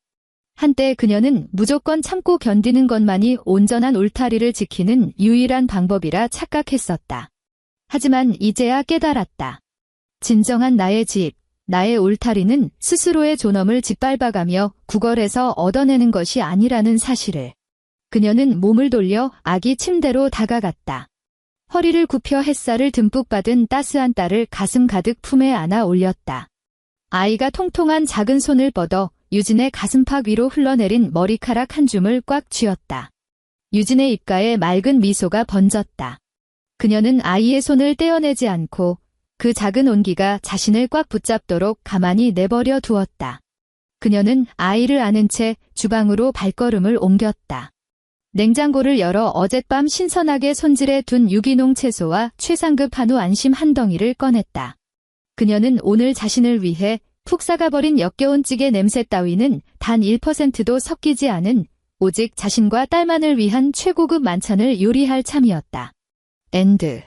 한때 그녀는 무조건 참고 견디는 것만이 온전한 울타리를 지키는 유일한 방법이라 착각했었다. 하지만 이제야 깨달았다. 진정한 나의 집, 나의 울타리는 스스로의 존엄을 짓밟아가며 구걸해서 얻어내는 것이 아니라는 사실을. 그녀는 몸을 돌려 아기 침대로 다가갔다. 허리를 굽혀 햇살을 듬뿍 받은 따스한 딸을 가슴 가득 품에 안아 올렸다. 아이가 통통한 작은 손을 뻗어 유진의 가슴팍 위로 흘러내린 머리카락 한 줌을 꽉 쥐었다. 유진의 입가에 맑은 미소가 번졌다. 그녀는 아이의 손을 떼어내지 않고 그 작은 온기가 자신을 꽉 붙잡도록 가만히 내버려 두었다. 그녀는 아이를 안은 채 주방으로 발걸음을 옮겼다. 냉장고를 열어 어젯밤 신선하게 손질해 둔 유기농 채소와 최상급 한우 안심 한 덩이를 꺼냈다. 그녀는 오늘 자신을 위해 푹 삭아버린 역겨운 찌개 냄새 따위는 단 1%도 섞이지 않은 오직 자신과 딸만을 위한 최고급 만찬을 요리할 참이었다. 엔드.